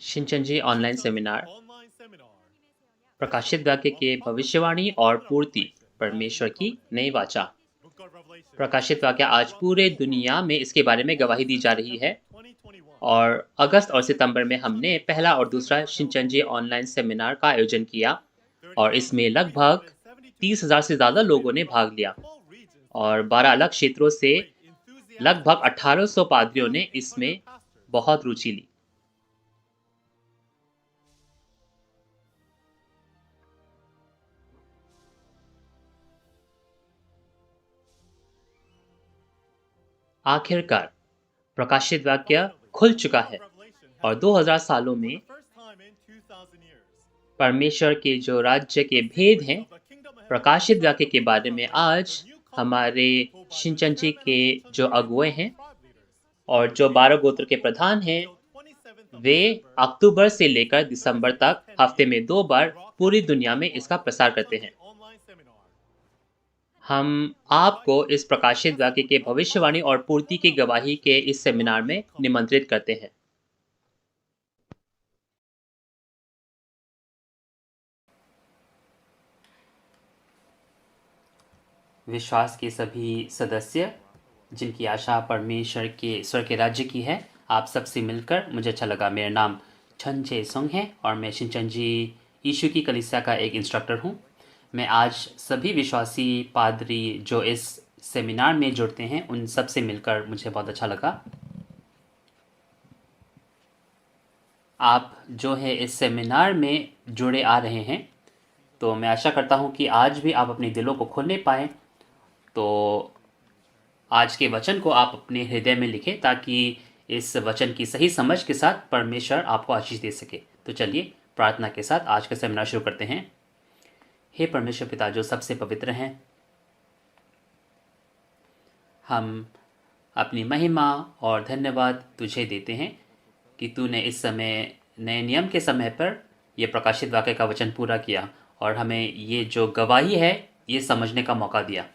शिनचेंजी online seminar प्रकाशित वाक्य के भविष्यवाणी और पूर्ति परमेश्वर की नई वाचा। प्रकाशित वाक्य आज पूरे दुनिया में इसके बारे में गवाही दी जा रही है और अगस्त और सितंबर में हमने पहला और दूसरा शिनचेंजी ऑनलाइन सेमिनार का आयोजन किया और इसमें लगभग 30,000 से ज़्यादा लोगों ने भाग लिया और 12 अलग क्षेत्रों से लगभग 1800 पादरियों ने इसमें बहुत रुचि ली। आखिरकार प्रकाशित वाक्य खुल चुका है और 2000 सालों में परमेश्वर के जो राज्य के भेद हैं प्रकाशित वाक्य के बारे में आज हमारे शिनचेंजी के जो अगुए हैं और जो 12 गोत्र के प्रधान हैं वे अक्टूबर से लेकर दिसंबर तक हफ्ते में 2 बार पूरी दुनिया में इसका प्रसार करते हैं। हम आपको इस प्रकाशित वाक्य के भविष्यवाणी और पूर्ति की गवाही के इस सेमिनार में निमंत्रित करते हैं। विश्वास के सभी सदस्य जिनकी आशा परमेश्वर के स्वर्ग के राज्य की है, आप सबसे मिलकर मुझे अच्छा लगा। मेरा नाम छन चे सोंग है और मैं शिनचेंजी यीशु की कलीसिया का एक इंस्ट्रक्टर हूँ। मैं आज सभी विश्वासी पादरी जो इस सेमिनार में जुड़ते हैं उन सब से मिलकर मुझे बहुत अच्छा लगा। आप जो है इस सेमिनार में जुड़े आ रहे हैं, तो मैं आशा करता हूँ कि आज भी आप अपने दिलों को खोलने पाएँ। तो आज के वचन को आप अपने हृदय में लिखें ताकि इस वचन की सही समझ के साथ परमेश्वर आपको आशीष दे सके। तो चलिए प्रार्थना के साथ आज का सेमिनार शुरू करते हैं। हे परमेश्वर पिता जो सबसे पवित्र हैं, हम अपनी महिमा और धन्यवाद तुझे देते हैं कि तूने इस समय नए नियम के समय पर यह प्रकाशित वाक्य का वचन पूरा किया और हमें ये जो गवाही है ये समझने का मौका दिया।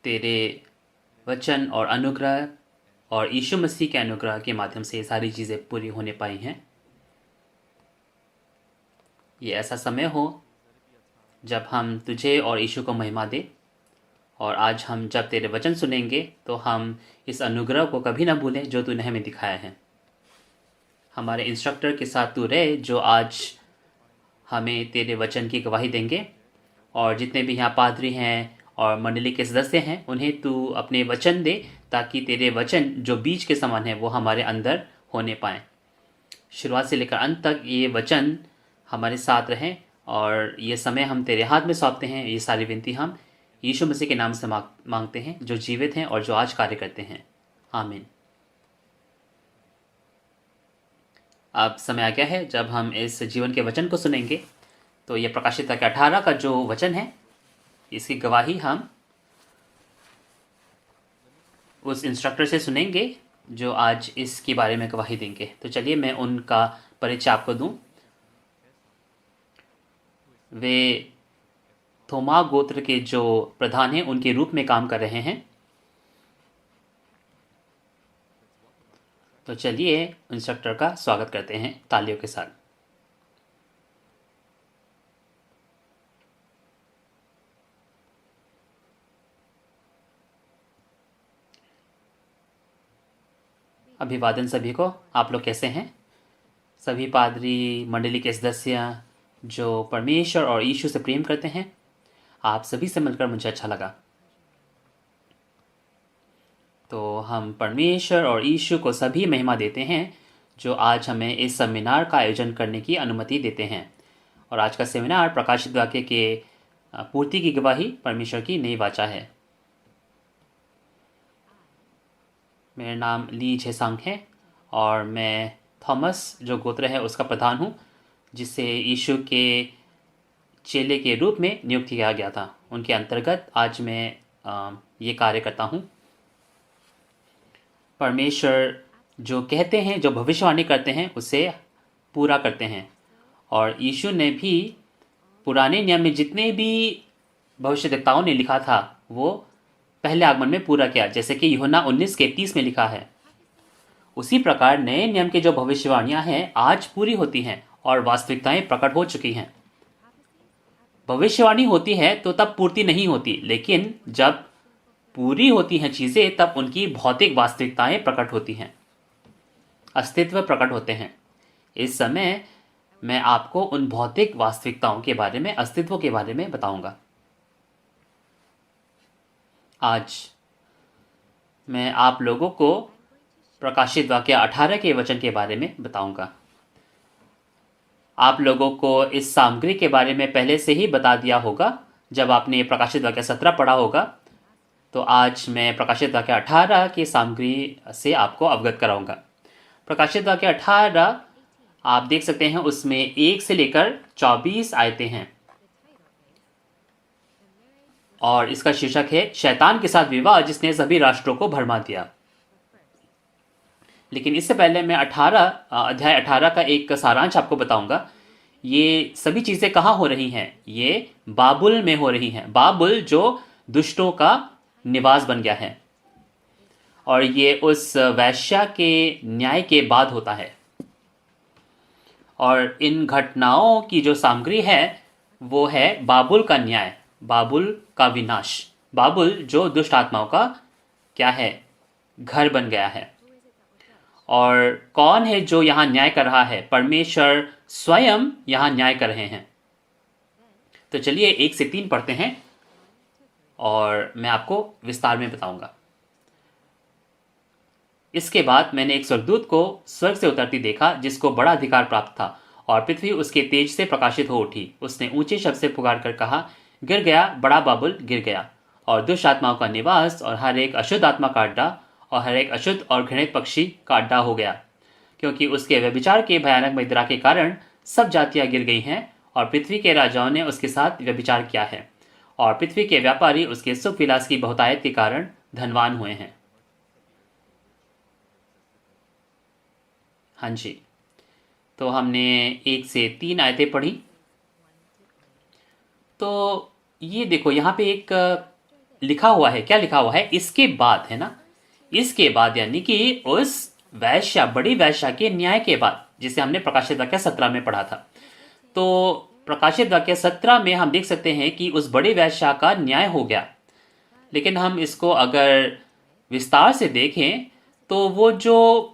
तेरे वचन और अनुग्रह और यीशु मसीह के अनुग्रह के माध्यम से ये सारी चीज़ें पूरी होने पाई हैं। ये ऐसा समय हो जब हम तुझे और यीशु को महिमा दें और आज हम जब तेरे वचन सुनेंगे तो हम इस अनुग्रह को कभी ना भूलें जो तूने हमें दिखाया है। हमारे इंस्ट्रक्टर के साथ तू रहे जो आज हमें तेरे वचन की गवाही देंगे और जितने भी यहाँ पादरी हैं और मंडली के सदस्य हैं उन्हें तू अपने वचन दे ताकि तेरे वचन जो बीज के समान है वो हमारे अंदर होने पाएँ। शुरुआत से लेकर अंत तक ये वचन हमारे साथ रहें और ये समय हम तेरे हाथ में सौंपते हैं। ये सारी विनती हम यीशु मसीह के नाम से मांगते हैं जो जीवित हैं और जो आज कार्य करते हैं। आमीन। अब समय आ गया है जब हम इस जीवन के वचन को सुनेंगे। तो ये प्रकाशित वाक्य 18 का जो वचन है इसकी गवाही हम उस इंस्ट्रक्टर से सुनेंगे जो आज इसके बारे में गवाही देंगे। तो चलिए मैं उनका परिचय आपको दूं। वे थोमा गोत्र के जो प्रधान हैं उनके रूप में काम कर रहे हैं। तो चलिए इंस्ट्रक्टर का स्वागत करते हैं तालियों के साथ। अभिवादन सभी को। आप लोग कैसे हैं? सभी पादरी मंडली के सदस्य जो परमेश्वर और यीशु से प्रेम करते हैं, आप सभी से मिलकर मुझे अच्छा लगा। तो हम परमेश्वर और यीशु को सभी महिमा देते हैं जो आज हमें इस सेमिनार का आयोजन करने की अनुमति देते हैं। और आज का सेमिनार प्रकाशित वाक्य के पूर्ति की गवाही परमेश्वर की नई वाचा है। मेरा नाम ली झेसांग है और मैं थॉमस जो गोत्र है उसका प्रधान हूँ, जिसे यीशु के चेले के रूप में नियुक्त किया गया था। उनके अंतर्गत आज मैं ये कार्य करता हूँ। परमेश्वर जो कहते हैं, जो भविष्यवाणी करते हैं, उसे पूरा करते हैं। और यीशु ने भी पुराने नियम में जितने भी भविष्यद्वक्ताओं ने लिखा था वो पहले आगमन में पूरा किया। जैसे कि यूहन्ना 19:30 में लिखा है, उसी प्रकार नए नियम की जो भविष्यवाणियां हैं आज पूरी होती हैं और वास्तविकताएं प्रकट हो चुकी हैं। भविष्यवाणी होती है तो तब पूर्ति नहीं होती, लेकिन जब पूरी होती हैं चीजें तब उनकी भौतिक वास्तविकताएं प्रकट होती हैं, अस्तित्व प्रकट होते हैं। इस समय मैं आपको उन भौतिक वास्तविकताओं के बारे में, अस्तित्व के बारे में बताऊंगा। आज मैं आप लोगों को प्रकाशित वाक्य 18 के वचन के बारे में बताऊंगा। आप लोगों को इस सामग्री के बारे में पहले से ही बता दिया होगा जब आपने प्रकाशित वाक्य 17 पढ़ा होगा। तो आज मैं प्रकाशित वाक्य 18 की सामग्री से आपको अवगत कराऊंगा। प्रकाशित वाक्य 18 आप देख सकते हैं, उसमें 1 से लेकर 24 आयतें हैं और इसका शीर्षक है शैतान के साथ विवाह जिसने सभी राष्ट्रों को भरमा दिया। लेकिन इससे पहले मैं अध्याय 18 का एक सारांश आपको बताऊंगा। ये सभी चीजें कहाँ हो रही हैं? ये बाबुल में हो रही हैं। बाबुल जो दुष्टों का निवास बन गया है और ये उस वैश्या के न्याय के बाद होता है। और इन घटनाओं की जो सामग्री है वो है बाबुल का न्याय, बाबुल का विनाश। बाबुल जो दुष्ट आत्माओं का क्या है? घर बन गया है। और कौन है जो यहाँ न्याय कर रहा है? परमेश्वर स्वयं यहाँ न्याय कर रहे हैं। तो चलिए 1 से 3 पढ़ते हैं और मैं आपको विस्तार में बताऊंगा। इसके बाद मैंने एक स्वर्गदूत को स्वर्ग से उतरती देखा जिसको बड़ा अधिकार प्राप्त था और पृथ्वी उसके तेज से प्रकाशित हो उठी। उसने ऊंचे शब्द से पुकार कर कहा, गिर गया, बड़ा बाबुल गिर गया और दुष्ट आत्माओं का निवास और हर एक अशुद्ध आत्मा का अड्डा और हर एक अशुद्ध और घृणित पक्षी का अड्डा हो गया, क्योंकि उसके व्यभिचार के भयानक मदिरा के कारण सब जातियां गिर गई हैं और पृथ्वी के राजाओं ने उसके साथ व्यभिचार किया है और पृथ्वी के व्यापारी उसके सुख विलास की बहुतायत के कारण धनवान हुए हैं। हाँ जी, तो हमने 1 से 3 आयतें पढ़ी। तो ये देखो यहाँ पे एक लिखा हुआ है, क्या लिखा हुआ है? इसके बाद, है ना, इसके बाद यानी कि उस वैश्या, बड़ी वैश्या के न्याय के बाद, जिसे हमने प्रकाशित वाक्य 17 में पढ़ा था। तो प्रकाशित वाक्य 17 में हम देख सकते हैं कि उस बड़ी वैश्या का न्याय हो गया। लेकिन हम इसको अगर विस्तार से देखें तो वो जो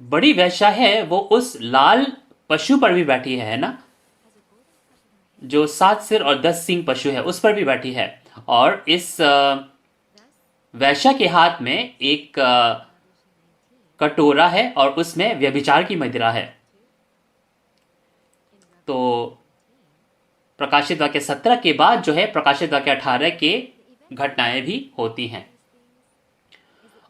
बड़ी वैश्या है वो उस लाल पशु पर भी बैठी है ना, जो 7 सिर और 10 सींग पशु है, उस पर भी बैठी है। और इस वैश्या के हाथ में एक कटोरा है और उसमें व्यभिचार की मदिरा है। तो प्रकाशित वाक्य 17 के बाद जो है प्रकाशित वाक्य 18 के घटनाएं भी होती हैं।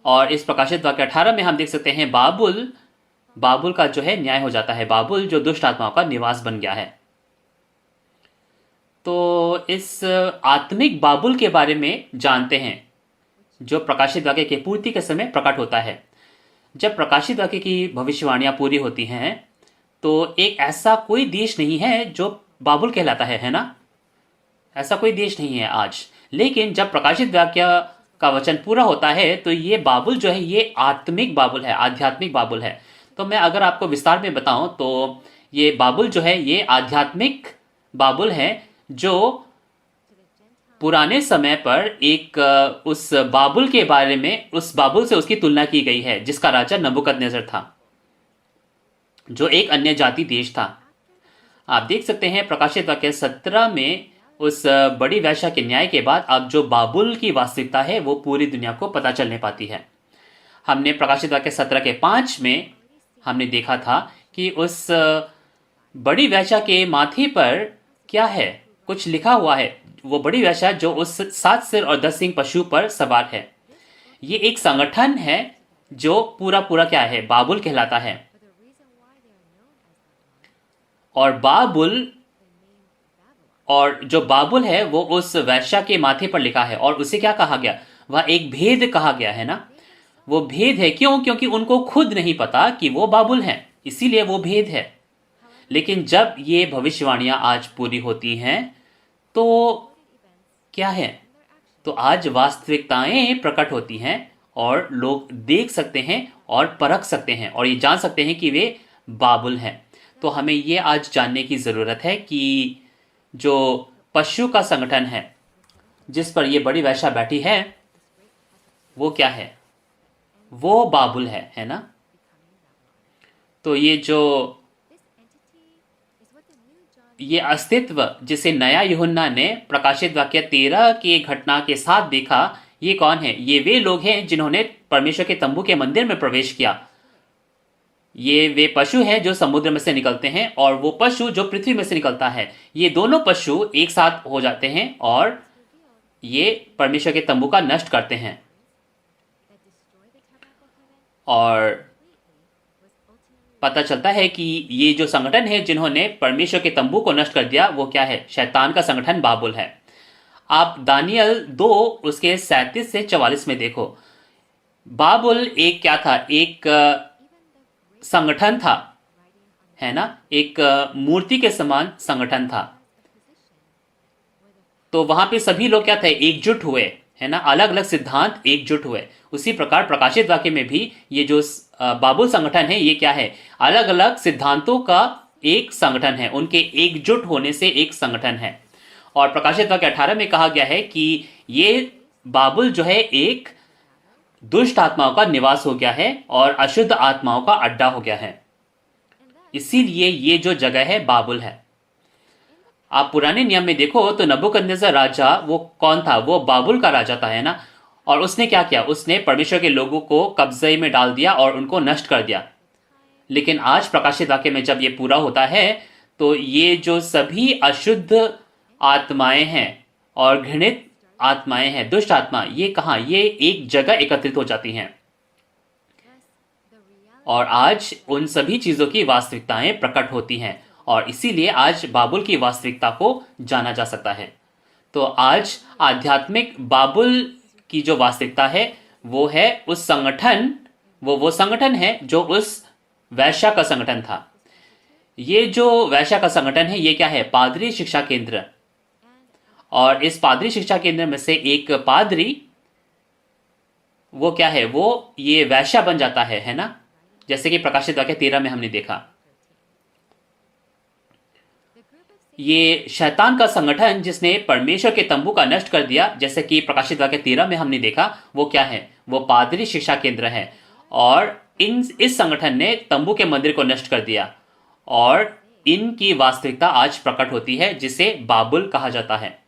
और इस प्रकाशित वाक्य 18 में हम देख सकते हैं बाबुल का जो है न्याय हो जाता है। बाबुल जो दुष्ट आत्माओं का निवास बन गया है। तो इस आत्मिक बाबुल के बारे में जानते हैं जो प्रकाशित वाक्य के पूर्ति के समय प्रकट होता है। जब प्रकाशित वाक्य की भविष्यवाणियां पूरी होती हैं तो एक ऐसा कोई देश नहीं है जो बाबुल कहलाता है ना, ऐसा कोई देश नहीं है आज। लेकिन जब प्रकाशित वाक्य का वचन पूरा होता है तो ये बाबुल जो है ये आत्मिक बाबुल है, आध्यात्मिक बाबुल है। तो मैं अगर आपको विस्तार में बताऊं तो ये बाबुल जो है ये आध्यात्मिक बाबुल है जो पुराने समय पर एक उस बाबुल के बारे में, उस बाबुल से उसकी तुलना की गई है जिसका राजा नबूकदनेस्सर था, जो एक अन्य जाति देश था। आप देख सकते हैं प्रकाशित वाक्य 17 में उस बड़ी वैश्या के न्याय के बाद अब जो बाबुल की वास्तविकता है वो पूरी दुनिया को पता चलने पाती है। हमने प्रकाशित वाक्य 17 के 5 में हमने देखा था कि उस बड़ी वैश्या के माथे पर क्या है, कुछ लिखा हुआ है। वो बड़ी वैश्या जो उस 7 सिर और 10 सींग पशु पर सवार है, ये एक संगठन है जो पूरा क्या है, बाबुल कहलाता है। और जो बाबुल है वो उस वैश्या के माथे पर लिखा है और उसे क्या कहा गया, वह एक भेद कहा गया है ना। वो भेद है क्यों? क्योंकि उनको खुद नहीं पता कि वो बाबुल हैं, इसीलिए वो भेद है। लेकिन जब ये भविष्यवाणियां आज पूरी होती हैं तो क्या है, तो आज वास्तविकताएं प्रकट होती हैं और लोग देख सकते हैं और परख सकते हैं और ये जान सकते हैं कि वे बाबुल हैं। तो हमें ये आज जानने की ज़रूरत है कि जो पशु का संगठन है जिस पर ये बड़ी वेश्या बैठी है वो क्या है? वो बाबुल है ना? तो ये अस्तित्व जिसे नया यूहन्ना ने प्रकाशित वाक्य 13 की घटना के साथ देखा, ये कौन है? ये वे लोग हैं जिन्होंने परमेश्वर के तंबू के मंदिर में प्रवेश किया। ये वे पशु हैं जो समुद्र में से निकलते हैं और वो पशु जो पृथ्वी में से निकलता है। ये दोनों पशु एक साथ हो जाते हैं और ये परमेश्वर के तंबू का नष्ट करते हैं। और पता चलता है कि ये जो संगठन है जिन्होंने परमेश्वर के तंबू को नष्ट कर दिया वो क्या है? शैतान का संगठन बाबुल है। आप दानियल 2 उसके 37 से 44 में देखो। बाबुल एक क्या था? एक संगठन था, है ना? एक मूर्ति के समान संगठन था। तो वहां पे सभी लोग क्या थे? एकजुट हुए, है ना? अलग अलग सिद्धांत एकजुट हुए। उसी प्रकार प्रकाशित वाक्य में भी ये जो बाबुल संगठन है ये क्या है? अलग अलग सिद्धांतों का एक संगठन है, उनके एकजुट होने से एक संगठन है। और प्रकाशित वाक्य 18 में कहा गया है कि ये बाबुल जो है एक दुष्ट आत्माओं का निवास हो गया है और अशुद्ध आत्माओं का अड्डा हो गया है। इसीलिए ये जो जगह है बाबुल है। आप पुराने नियम में देखो तो नबूकदनेस्सर राजा वो कौन था? वो बाबुल का राजा था, है ना? और उसने क्या किया? उसने परमेश्वर के लोगों को कब्जे में डाल दिया और उनको नष्ट कर दिया। लेकिन आज प्रकाशित वाक्य में जब ये पूरा होता है तो ये जो सभी अशुद्ध आत्माएं हैं और घृणित आत्माएं हैं, दुष्ट आत्मा, ये कहां? ये एक जगह एकत्रित हो जाती हैं और आज उन सभी चीजों की वास्तविकताएं प्रकट होती हैं और इसीलिए आज बाबुल की वास्तविकता को जाना जा सकता है। तो आज आध्यात्मिक बाबुल की जो वास्तविकता है वो है उस संगठन, वो संगठन है जो उस वैश्या का संगठन था। ये जो वैश्या का संगठन है ये क्या है? पादरी शिक्षा केंद्र। और इस पादरी शिक्षा केंद्र में से एक पादरी वो क्या है? वो ये वैश्या बन जाता है ना? जैसे कि प्रकाशित वाक्य 13 में हमने देखा। ये शैतान का संगठन जिसने परमेश्वर के तंबू का नष्ट कर दिया, जैसे कि प्रकाशित वाक्य 13 में हमने देखा, वो क्या है? वो पादरी शिक्षा केंद्र है। और इस संगठन ने तंबू के मंदिर को नष्ट कर दिया और इनकी वास्तविकता आज प्रकट होती है जिसे बाबुल कहा जाता है।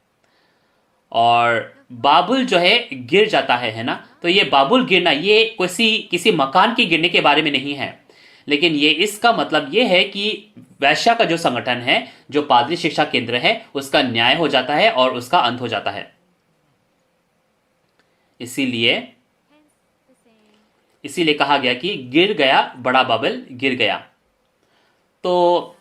और बाबुल जो है गिर जाता है ना? तो ये बाबुल गिरना ये किसी मकान के गिरने के बारे में नहीं है, लेकिन ये इसका मतलब ये है कि वैश्या का जो संगठन है, जो पादरी शिक्षा केंद्र है, उसका न्याय हो जाता है और उसका अंत हो जाता है। इसीलिए कहा गया कि गिर गया, बड़ा बाबुल गिर गया। तो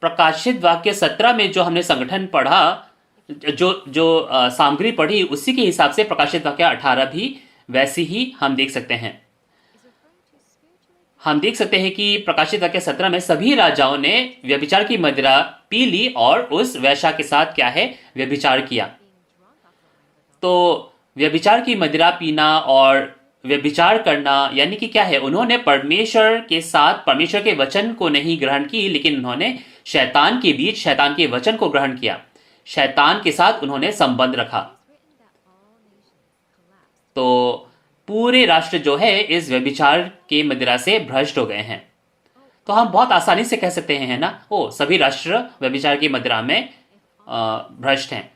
प्रकाशित वाक्य 17 में जो हमने संगठन पढ़ा, जो सामग्री पढ़ी, उसी के हिसाब से प्रकाशित वाक्य 18 भी वैसी ही हम देख सकते हैं। हम देख सकते हैं कि प्रकाशित वाक्य 17 में सभी राजाओं ने व्यभिचार की मदिरा पी ली और उस वैश्या के साथ क्या है? व्यभिचार किया। तो व्यभिचार की मदिरा पीना और व्यभिचार करना यानी कि क्या है? उन्होंने परमेश्वर के साथ परमेश्वर के वचन को नहीं ग्रहण की, लेकिन उन्होंने शैतान के बीच शैतान के वचन को ग्रहण किया, शैतान के साथ उन्होंने संबंध रखा। तो पूरे राष्ट्र जो है इस व्यभिचार के मदिरा से भ्रष्ट हो गए हैं। तो हम बहुत आसानी से कह सकते हैं, है ना? सभी राष्ट्र व्यभिचार की मदिरा में भ्रष्ट हैं।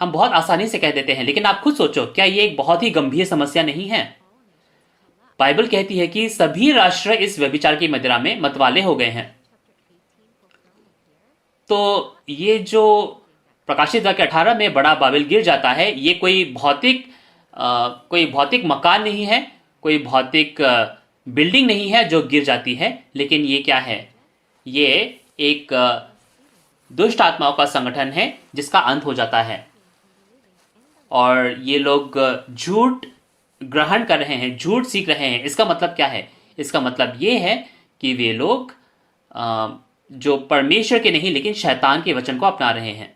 हम बहुत आसानी से कह देते हैं, लेकिन आप खुद सोचो, क्या ये एक बहुत ही गंभीर समस्या नहीं है? बाइबल कहती है कि सभी राष्ट्र इस व्यभिचार की मदिरा में मतवाले हो गए हैं। तो ये जो प्रकाशित वाक्य 18 में बड़ा बाबेल गिर जाता है, ये कोई भौतिक मकान नहीं है, कोई भौतिक बिल्डिंग नहीं है जो गिर जाती है, लेकिन ये क्या है? ये एक दुष्ट आत्माओं का संगठन है जिसका अंत हो जाता है। और ये लोग झूठ ग्रहण कर रहे हैं, झूठ सीख रहे हैं। इसका मतलब क्या है? इसका मतलब ये है कि वे लोग जो परमेश्वर के नहीं लेकिन शैतान के वचन को अपना रहे हैं।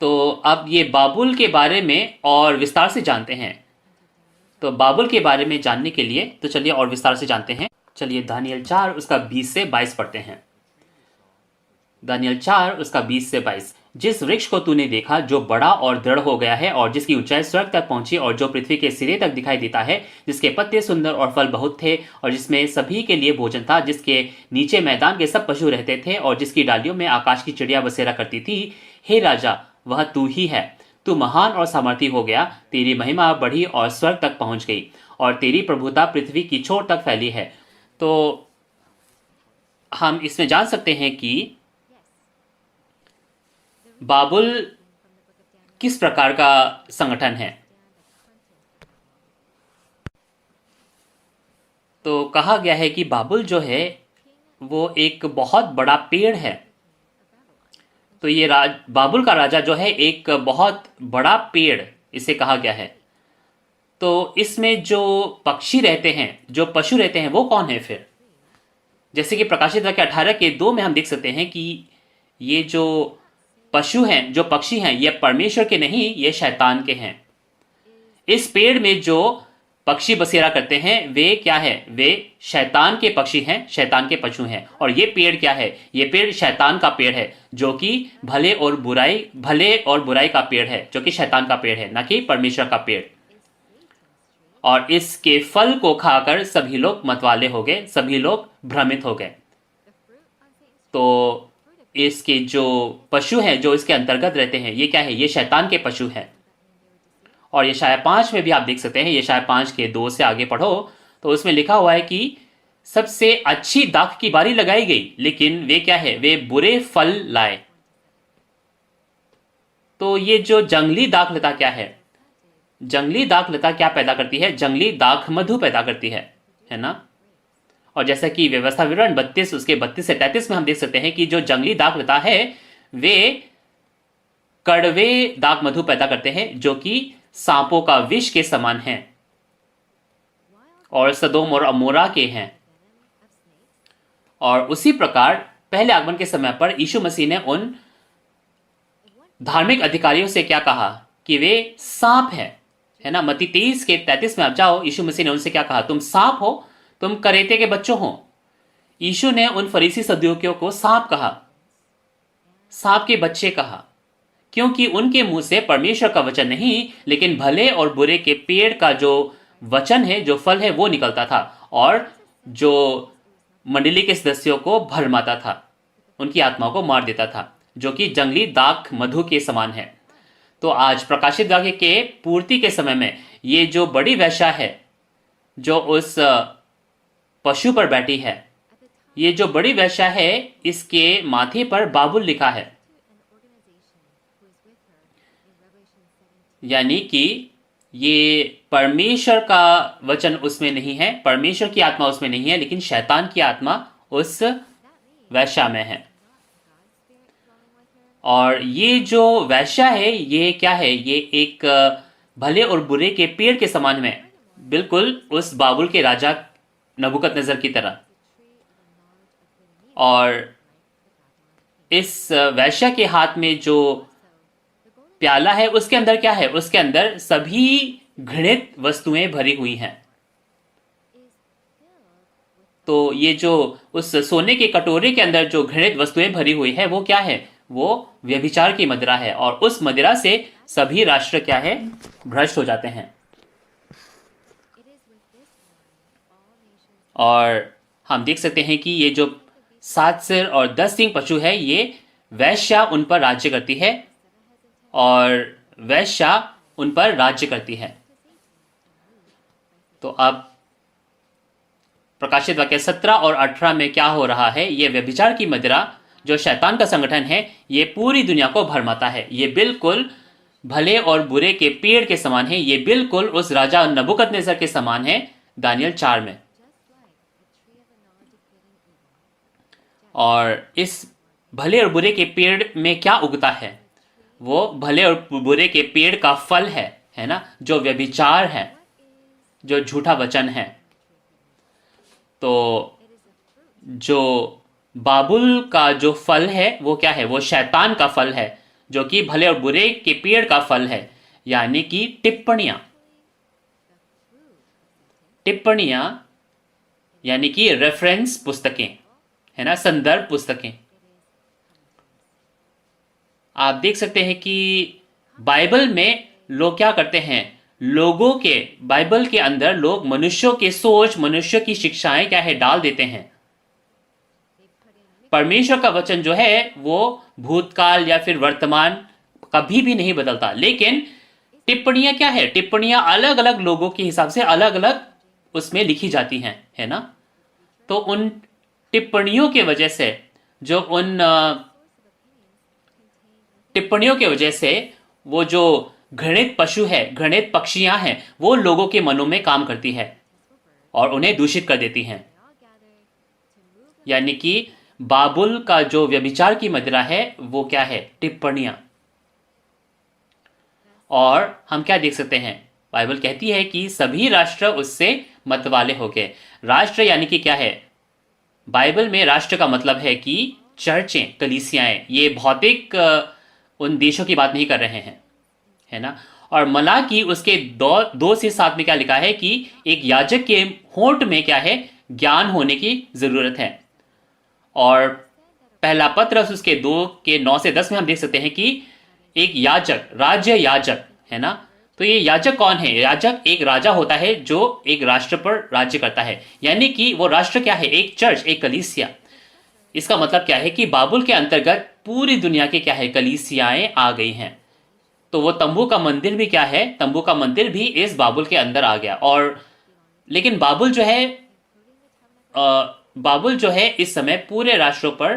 तो अब ये बाबुल के बारे में और विस्तार से जानते हैं। तो बाबुल के बारे में जानने के लिए तो चलिए और विस्तार से जानते हैं। चलिए दानियल 4 उसका 20 से 22 पढ़ते हैं। दानियल 4 उसका 20 से 22। जिस वृक्ष को तूने देखा जो बड़ा और दृढ़ हो गया है और जिसकी ऊंचाई स्वर्ग तक पहुंची और जो पृथ्वी के सिरे तक दिखाई देता है, जिसके पत्ते सुंदर और फल बहुत थे और जिसमें सभी के लिए भोजन था, जिसके नीचे मैदान के सब पशु रहते थे और जिसकी डालियों में आकाश की चिड़िया बसेरा करती थी, हे राजा, वह तू ही है। तू महान और सामर्थी हो गया, तेरी महिमा बढ़ी और स्वर्ग तक पहुंच गई और तेरी प्रभुता पृथ्वी की छोर तक फैली है। तो हम इसमें जान सकते हैं कि बाबुल किस प्रकार का संगठन है। तो कहा गया है कि बाबुल जो है वो एक बहुत बड़ा पेड़ है। तो ये बाबुल का राजा जो है एक बहुत बड़ा पेड़ इसे कहा गया है। तो इसमें जो पक्षी रहते हैं, जो पशु रहते हैं, वो कौन है फिर? जैसे कि प्रकाशित वाक्य 18 के 2 में हम देख सकते हैं कि ये जो पशु हैं, जो पक्षी हैं, ये परमेश्वर के नहीं, ये शैतान के हैं। इस पेड़ में जो पक्षी बसेरा करते हैं वे क्या है? वे शैतान के पक्षी हैं, शैतान के पशु हैं। और ये पेड़ क्या है? ये पेड़ शैतान का पेड़ है, जो कि भले और बुराई का पेड़ है, जो कि शैतान का पेड़ है, ना कि परमेश्वर का पेड़। और इसके फल को खाकर सभी लोग मतवाले हो गए, सभी लोग भ्रमित हो गए। तो इसके जो पशु हैं, जो इसके अंतर्गत रहते हैं, ये क्या है? ये शैतान के पशु हैं। और यशायाह 5 में भी आप देख सकते हैं, यशायाह 5 के 2 से आगे पढ़ो तो उसमें लिखा हुआ है कि सबसे अच्छी दाख की बारी लगाई गई, लेकिन वे क्या है? वे बुरे फल लाए। तो ये जो जंगली दाख लता क्या है? जंगली दाख लता क्या पैदा करती है? जंगली दाख मधु पैदा करती है ना। और जैसा कि व्यवस्था विवरण 32 उसके 32 से 33 में हम देख सकते हैं कि जो जंगली दाख लता है वे कड़वे दाख मधु पैदा करते हैं, जो कि सांपों का विष के समान है और सदोम और अमोरा के हैं। और उसी प्रकार पहले आगमन के समय पर यीशु मसीह ने उन धार्मिक अधिकारियों से क्या कहा? कि वे सांप है ना। मत्ती 23 के 33 में आप जाओ, यीशु मसीह ने उनसे क्या कहा? तुम सांप हो, तुम करेते के बच्चों हो। यीशु ने उन फरीसी सदूकियों को सांप कहा, सांप के बच्चे कहा, क्योंकि उनके मुंह से परमेश्वर का वचन नहीं, लेकिन भले और बुरे के पेड़ का जो वचन है, जो फल है, वो निकलता था और जो मंडली के सदस्यों को भरमाता था, उनकी आत्मा को मार देता था, जो कि जंगली दाख मधु के समान है। तो आज प्रकाशित वाक्य के पूर्ति के समय में ये जो बड़ी वेश्या है, जो उस पशु पर बैठी है, ये जो बड़ी वेश्या है, इसके माथे पर बाबुल लिखा है। यानी कि ये परमेश्वर का वचन उसमें नहीं है, परमेश्वर की आत्मा उसमें नहीं है, लेकिन शैतान की आत्मा उस वैश्या में है। और ये जो वैश्या है, ये क्या है? ये एक भले और बुरे के पेड़ के समान है, बिल्कुल उस बाबुल के राजा नबूकदनेस्सर की तरह। और इस वैश्या के हाथ में जो प्याला है, उसके अंदर क्या है? उसके अंदर सभी घृणित वस्तुएं भरी हुई हैं। तो ये जो उस सोने के कटोरे के अंदर जो घृणित वस्तुएं भरी हुई है, वो क्या है? वो व्यभिचार की मदिरा है। और उस मदिरा से सभी राष्ट्र क्या है? भ्रष्ट हो जाते हैं। और हम देख सकते हैं कि ये जो 7 सिर और 10 सींग पशु है, ये वैश्या उन पर राज्य करती है और वैश्या उन पर राज्य करती है। तो अब प्रकाशित वाक्य 17 और 18 में क्या हो रहा है? ये व्यभिचार की मदिरा, जो शैतान का संगठन है, ये पूरी दुनिया को भरमाता है। ये बिल्कुल भले और बुरे के पेड़ के समान है। ये बिल्कुल उस राजा नबूकदनेस्सर के समान है दानियल 4 में। और इस भले और बुरे के पेड़ में क्या उगता है? वो भले और बुरे के पेड़ का फल है ना, जो व्यभिचार है, जो झूठा वचन है। तो जो बाबुल का जो फल है वो क्या है? वो शैतान का फल है, जो कि भले और बुरे के पेड़ का फल है, यानी कि टिप्पणियां। टिप्पणियां यानी कि रेफरेंस पुस्तकें, है ना, संदर्भ पुस्तकें। आप देख सकते हैं कि बाइबल में लोग क्या करते हैं, लोगों के बाइबल के अंदर लोग मनुष्यों के सोच, मनुष्य की शिक्षाएं क्या है डाल देते हैं। परमेश्वर का वचन जो है वो भूतकाल या फिर वर्तमान कभी भी नहीं बदलता, लेकिन टिप्पणियां क्या है, टिप्पणियां अलग अलग लोगों के हिसाब से अलग अलग उसमें लिखी जाती हैं, है ना। तो उन टिप्पणियों के वजह से, जो उन टिप्पणियों के वजह से वो जो घृणित पशु है, घृणित पक्षियां हैं, वो लोगों के मनों में काम करती है और उन्हें दूषित कर देती हैं। यानी कि बाबुल का जो व्यभिचार की मदिरा है वो क्या है, टिप्पणियां। और हम क्या देख सकते हैं, बाइबल कहती है कि सभी राष्ट्र उससे मतवाले हो गए। राष्ट्र यानी कि क्या है, बाइबल में राष्ट्र का मतलब है कि चर्चें, कलीसियाएं। ये भौतिक उन देशों की बात नहीं कर रहे हैं, है ना। और मलाकी उसके 2 से 7 में क्या लिखा है कि एक याजक के होंठ में क्या है, ज्ञान होने की जरूरत है। और पहला पत्रस उसके 2 के 9 से 10 में हम देख सकते हैं कि एक याजक, राज्य याजक, है ना। तो ये याजक कौन है, याजक एक राजा होता है जो एक राष्ट्र पर राज्य करता है, यानी कि वो राष्ट्र क्या है, एक चर्च, एक कलीसिया। इसका मतलब क्या है कि बाबुल के अंतर्गत पूरी दुनिया के क्या है, कलीसियाएं आ गई हैं। तो वो तंबू का मंदिर भी क्या है, तंबू का मंदिर भी इस बाबुल के अंदर आ गया। और लेकिन बाबुल जो है, बाबुल जो है इस समय पूरे राष्ट्रों पर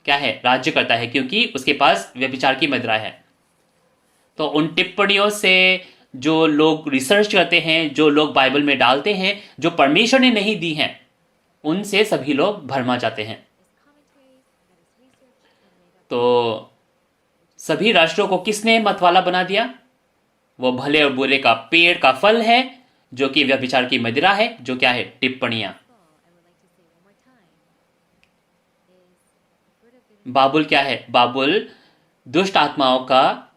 क्या है, राज्य करता है, क्योंकि उसके पास व्यभिचार की मदिरा है। तो उन टिप्पणियों से जो लोग रिसर्च करते हैं, जो लोग बाइबल में डालते हैं, जो परमेश्वर ने नहीं दी हैं, उनसे सभी लोग भरमा जाते हैं। तो सभी राष्ट्रों को किसने मतवाला बना दिया, वो भले और बुरे का पेड़ का फल है, जो कि व्यभिचार की मदिरा है, जो क्या है, टिप्पणियां। बाबुल क्या है, बाबुल दुष्ट आत्माओं का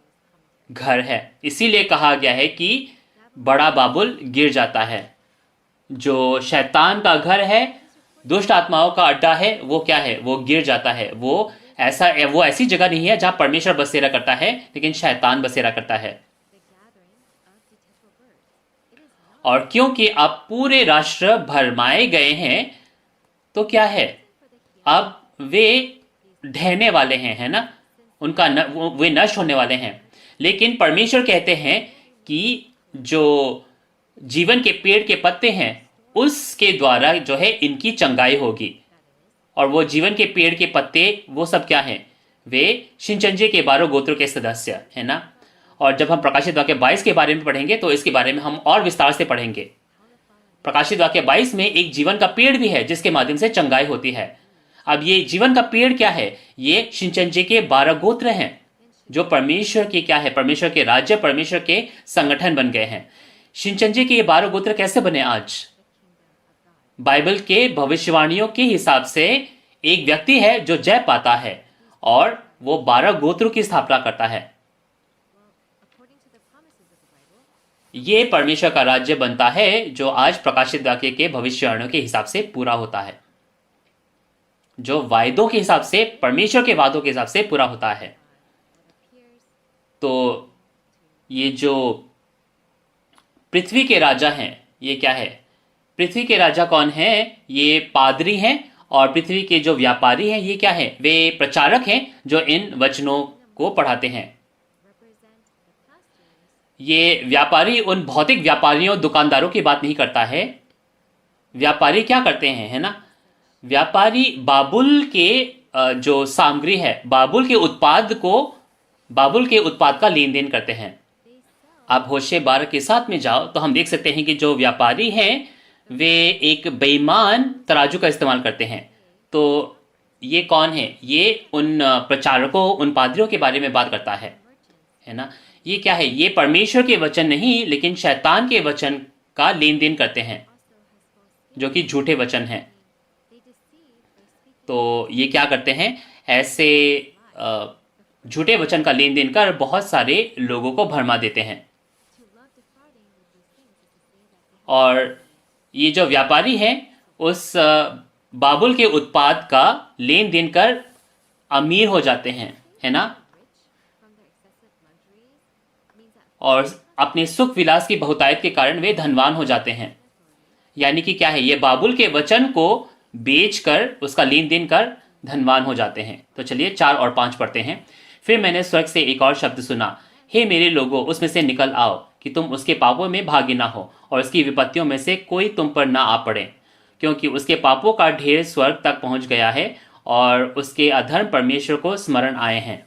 घर है। इसीलिए कहा गया है कि बड़ा बाबुल गिर जाता है। जो शैतान का घर है, दुष्ट आत्माओं का अड्डा है, वो क्या है, वो गिर जाता है। वो ऐसी जगह नहीं है जहां परमेश्वर बसेरा करता है, लेकिन शैतान बसेरा करता है। और क्योंकि अब पूरे राष्ट्र भरमाए गए हैं, तो क्या है, अब वे ढहने वाले हैं, है ना, वे नष्ट होने वाले हैं। लेकिन परमेश्वर कहते हैं कि जो जीवन के पेड़ के पत्ते हैं, उसके द्वारा जो है इनकी चंगाई होगी। और वो जीवन के पेड़ के पत्ते वो सब क्या हैं, वे शिनचंजे के 12 गोत्रों के सदस्य, है ना। और जब हम प्रकाशित वाक्य 22 के बारे में पढ़ेंगे तो इसके बारे में हम और विस्तार से पढ़ेंगे। प्रकाशित वाक्य 22 में एक जीवन का पेड़ भी है जिसके माध्यम से चंगाई होती है। अब ये जीवन का पेड़ क्या है, ये शिनचंजे के 12 गोत्र हैं, जो परमेश्वर के क्या है, परमेश्वर के राज्य, परमेश्वर के संगठन बन गए हैं। शिनचंजे के ये 12 गोत्र कैसे बने आज, बाइबल के भविष्यवाणियों के हिसाब से एक व्यक्ति है जो जय पाता है और वो 12 गोत्रों की स्थापना करता है। ये परमेश्वर का राज्य बनता है जो आज प्रकाशित वाक्य के भविष्यवाणियों के हिसाब से पूरा होता है, जो वायदों के हिसाब से, परमेश्वर के वादों के हिसाब से पूरा होता है। तो ये जो पृथ्वी के राजा हैं, ये क्या है, पृथ्वी के राजा कौन है, ये पादरी हैं। और पृथ्वी के जो व्यापारी हैं, ये क्या है, वे प्रचारक हैं जो इन वचनों को पढ़ाते हैं। ये व्यापारी उन भौतिक व्यापारियों, दुकानदारों की बात नहीं करता है। व्यापारी क्या करते हैं, है ना, व्यापारी बाबुल के जो सामग्री है, बाबुल के उत्पाद का लेन देन करते हैं। आप होशे 12 के 7 में जाओ तो हम देख सकते हैं कि जो व्यापारी हैं वे एक बेईमान तराजू का इस्तेमाल करते हैं। तो ये कौन है, ये उन प्रचारकों, उन पादरियों के बारे में बात करता है ना। ये क्या है, ये परमेश्वर के वचन नहीं लेकिन शैतान के वचन का लेन देन करते हैं, जो कि झूठे वचन हैं। तो ये क्या करते हैं, ऐसे झूठे वचन का लेन देन कर बहुत सारे लोगों को भरमा देते हैं। और ये जो व्यापारी हैं उस बाबुल के उत्पाद का लेन देन कर अमीर हो जाते हैं, है ना, और अपने सुख विलास की बहुतायत के कारण वे धनवान हो जाते हैं। यानी कि क्या है, ये बाबुल के वचन को बेचकर उसका लेन देन कर धनवान हो जाते हैं। तो चलिए 4 और 5 पढ़ते हैं। फिर मैंने स्वर्ग से एक और शब्द सुना, हे मेरे लोगों, उसमें से निकल आओ कि तुम उसके पापों में भागी ना हो और उसकी विपत्तियों में से कोई तुम पर ना आ पड़े, क्योंकि उसके पापों का ढेर स्वर्ग तक पहुंच गया है और उसके अधर्म परमेश्वर को स्मरण आए हैं।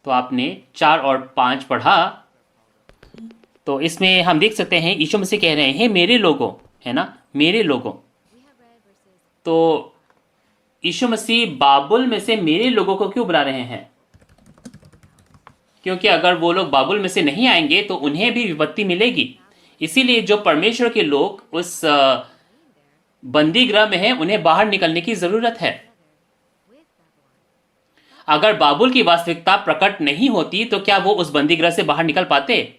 तो आपने 4 और 5 पढ़ा, तो इसमें हम देख सकते हैं यीशु मसीह कह रहे हैं मेरे लोगों, है ना, मेरे लोगों। तो यीशु मसीह बाबुल में से मेरे लोगों को क्यों बुला रहे हैं? क्योंकि अगर वो लोग बाबुल में से नहीं आएंगे तो उन्हें भी विपत्ति मिलेगी। इसीलिए जो परमेश्वर के लोग उस बंदी गृह में हैं उन्हें बाहर निकलने की जरूरत है। अगर बाबुल की वास्तविकता प्रकट नहीं होती तो क्या वो उस बंदी गृह से बाहर निकल पाते?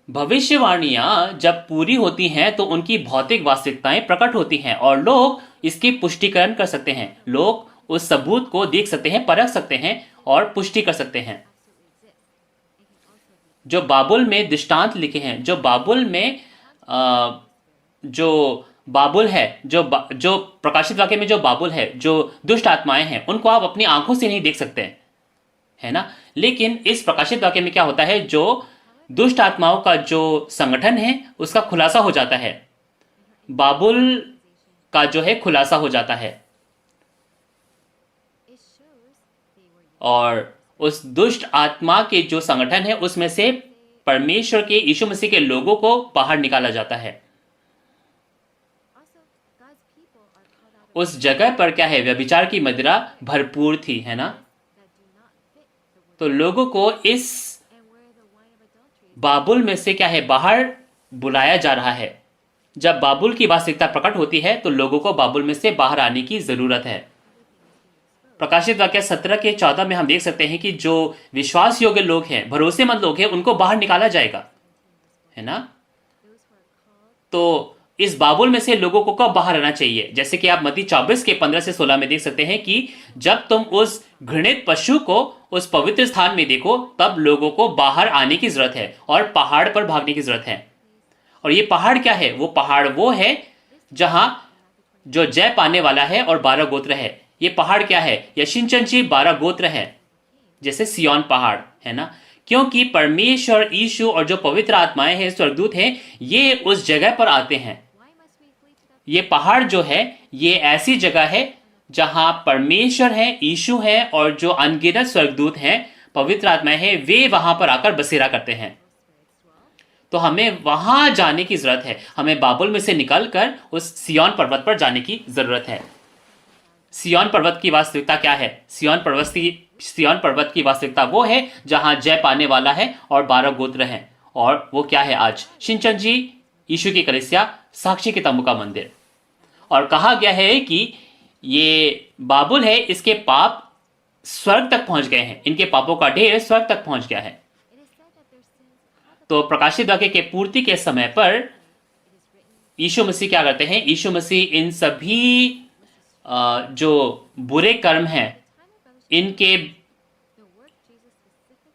भविष्यवाणियां जब पूरी होती हैं तो उनकी भौतिक वास्तविकताएं प्रकट होती हैं और लोग इसकी पुष्टिकरण कर सकते हैं। लोग उस सबूत को देख सकते हैं, परख सकते हैं और पुष्टि कर सकते हैं। जो बाबुल में दृष्टांत लिखे हैं, जो बाबुल में जो बाबुल है, जो प्रकाशित वाक्य में जो बाबुल है, जो दुष्ट आत्माएं हैं, उनको आप अपनी आंखों से नहीं देख सकते हैं, है ना। लेकिन इस प्रकाशित वाक्य में क्या होता है, जो दुष्ट आत्माओं का जो संगठन है उसका खुलासा हो जाता है, बाबुल का जो है खुलासा हो जाता है, और उस दुष्ट आत्मा के जो संगठन है उसमें से परमेश्वर के यीशु मसीह के लोगों को बाहर निकाला जाता है। उस जगह पर क्या है, व्यभिचार की मदिरा भरपूर थी, है ना। तो लोगों को इस बाबुल में से क्या है, बाहर बुलाया जा रहा है। जब बाबुल की वास्तविकता प्रकट होती है तो लोगों को बाबुल में से बाहर आने की जरूरत है। प्रकाशित वाक्य 17 के 14 में हम देख सकते हैं कि जो विश्वास योग्य लोग हैं, भरोसेमंद लोग हैं, उनको बाहर निकाला जाएगा, है ना। तो इस बाबुल में से लोगों को कब बाहर आना चाहिए? जैसे कि आप मत्ती 24 के 15 से 16 में देख सकते हैं कि जब तुम उस घृणित पशु को उस पवित्र स्थान में देखो तब लोगों को बाहर आने की जरूरत है और पहाड़ पर भागने की जरूरत है। और ये पहाड़ क्या है? वो पहाड़ वो है जहां जो जय पाने वाला है और 12 गोत्र है। ये पहाड़ क्या है? यशिंचनची 12 गोत्र है, जैसे सियोन पहाड़, है ना। क्योंकि परमेश्वर, यीशु और जो पवित्र आत्माएं हैं, स्वर्गदूत हैं, ये उस जगह पर आते हैं। ये पहाड़ जो है ये ऐसी जगह है जहां परमेश्वर है, यीशु है और जो अनगिनत स्वर्गदूत हैं, पवित्र आत्माएं हैं, वे वहां पर आकर बसेरा करते हैं। तो हमें वहां जाने की जरूरत है। हमें बाबुल में से निकलकर उस सियोन पर्वत पर जाने की जरूरत है। सियोन पर्वत की वास्तविकता क्या है? सियोन पर्वत की वास्तविकता वो है जहां जय पाने वाला है और 12 गोत्र हैं। और वो क्या है आज? शिनचनजी, यीशु की कलीसिया, साक्षी के तंबू का मंदिर। और कहा गया है कि ये बाबुल है, इसके पाप स्वर्ग तक पहुंच गए हैं, इनके पापों का ढेर स्वर्ग तक पहुंच गया है। तो प्रकाशित वाक्य के पूर्ति के समय पर यीशु मसीह क्या करते हैं? यीशु मसीह इन सभी जो बुरे कर्म हैं, इनके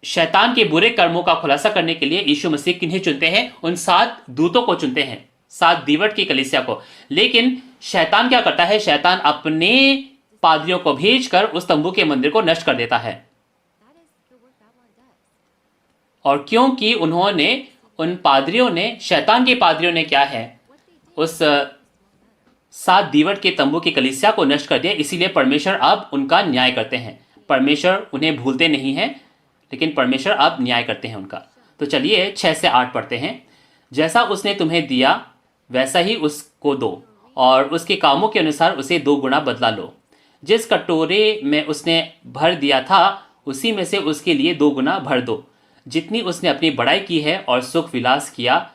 शैतान के बुरे कर्मों का खुलासा करने के लिए यीशु मसीह किन्हें चुनते हैं? उन 7 दूतों को चुनते हैं, 7 दीवट की कलीसिया को। लेकिन शैतान क्या करता है? शैतान अपने पादरियों को भेजकर उस तंबू के मंदिर को नष्ट कर देता है। और क्योंकि उन पादरियों ने, शैतान के पादरियों ने क्या है, उस 7 दीवट के तंबू की कलीसिया को नष्ट कर दिया, इसीलिए परमेश्वर अब उनका न्याय करते हैं। परमेश्वर उन्हें भूलते नहीं हैं, लेकिन परमेश्वर अब न्याय करते हैं उनका। तो चलिए 6 से 8 पढ़ते हैं। जैसा उसने तुम्हें दिया वैसा ही उसको दो, और उसके कामों के अनुसार उसे 2 गुना बदला लो। जिस कटोरे में उसने भर दिया था उसी में से उसके लिए 2 गुना भर दो। जितनी उसने अपनी बड़ाई की है और सुख विलास किया,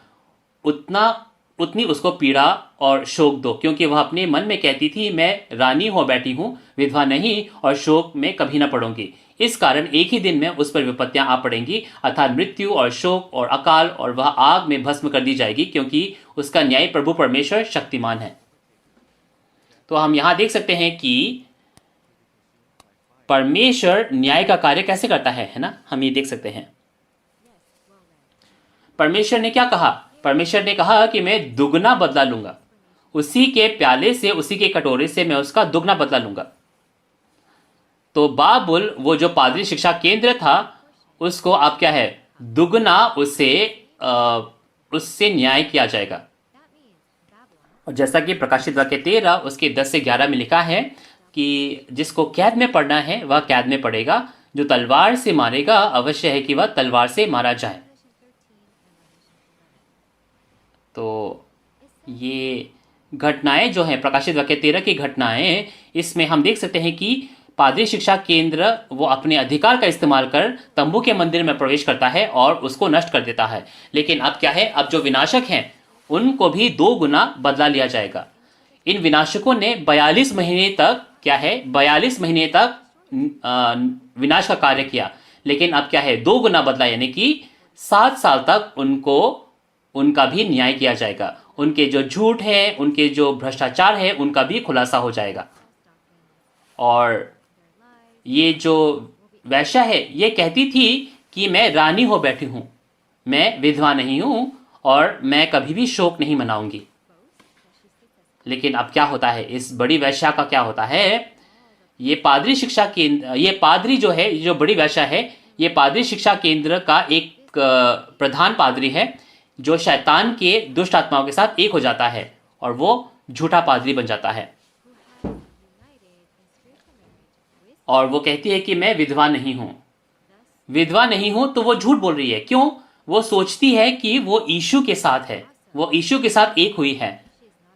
उतना उतनी उसको पीड़ा और शोक दो, क्योंकि वह अपने मन में कहती थी, मैं रानी हो बैठी हूं, विधवा नहीं, और शोक में कभी न पड़ूंगी। इस कारण एक ही दिन में उस पर विपत्तियां आ पड़ेंगी, अर्थात मृत्यु और शोक और अकाल, और वह आग में भस्म कर दी जाएगी, क्योंकि उसका न्याय प्रभु परमेश्वर शक्तिमान है। तो हम यहां देख सकते हैं कि परमेश्वर न्याय का कार्य कैसे करता है ना। हम ये देख सकते हैं परमेश्वर ने क्या कहा। परमेश्वर ने कहा कि मैं दुगना बदला लूंगा, उसी के प्याले से, उसी के कटोरे से मैं उसका दुगना बदला लूंगा। तो बाबुल, वो जो पादरी शिक्षा केंद्र था, उसको अब क्या है, दुगना उससे न्याय किया जाएगा। और जैसा कि प्रकाशित वाक्य 13 उसके 10 से 11 में लिखा है कि जिसको कैद में पड़ना है वह कैद में पड़ेगा, जो तलवार से मारेगा अवश्य है कि वह तलवार से मारा जाए। तो ये घटनाएं जो हैं, प्रकाशित वाक्य 13 की घटनाएं, इसमें हम देख सकते हैं कि पादरी शिक्षा केंद्र वो अपने अधिकार का इस्तेमाल कर तंबू के मंदिर में प्रवेश करता है और उसको नष्ट कर देता है। लेकिन अब क्या है, अब जो विनाशक हैं उनको भी 2 गुना बदला लिया जाएगा। इन विनाशकों ने 42 महीने तक क्या है, 42 महीने तक विनाश का कार्य किया, लेकिन अब क्या है, 2 गुना बदला, यानी कि 7 साल तक उनका भी न्याय किया जाएगा। उनके जो झूठ है, उनके जो भ्रष्टाचार है, उनका भी खुलासा हो जाएगा। और ये जो वैश्या है, ये कहती थी कि मैं रानी हो बैठी हूं, मैं विधवा नहीं हूं, और मैं कभी भी शोक नहीं मनाऊंगी। लेकिन अब क्या होता है, इस बड़ी वैश्या का क्या होता है, ये पादरी शिक्षा केंद्र, ये पादरी जो है, जो बड़ी वैश्या है, ये पादरी शिक्षा केंद्र का एक प्रधान पादरी है, जो शैतान के दुष्ट आत्माओं के साथ एक हो जाता है, और वो झूठा पादरी बन जाता है। और वो कहती है कि मैं विधवा नहीं हूं, विधवा नहीं हूं, तो वो झूठ बोल रही है। क्यों? वो सोचती है कि वो यीशु के साथ है, वो यीशु के साथ एक हुई है,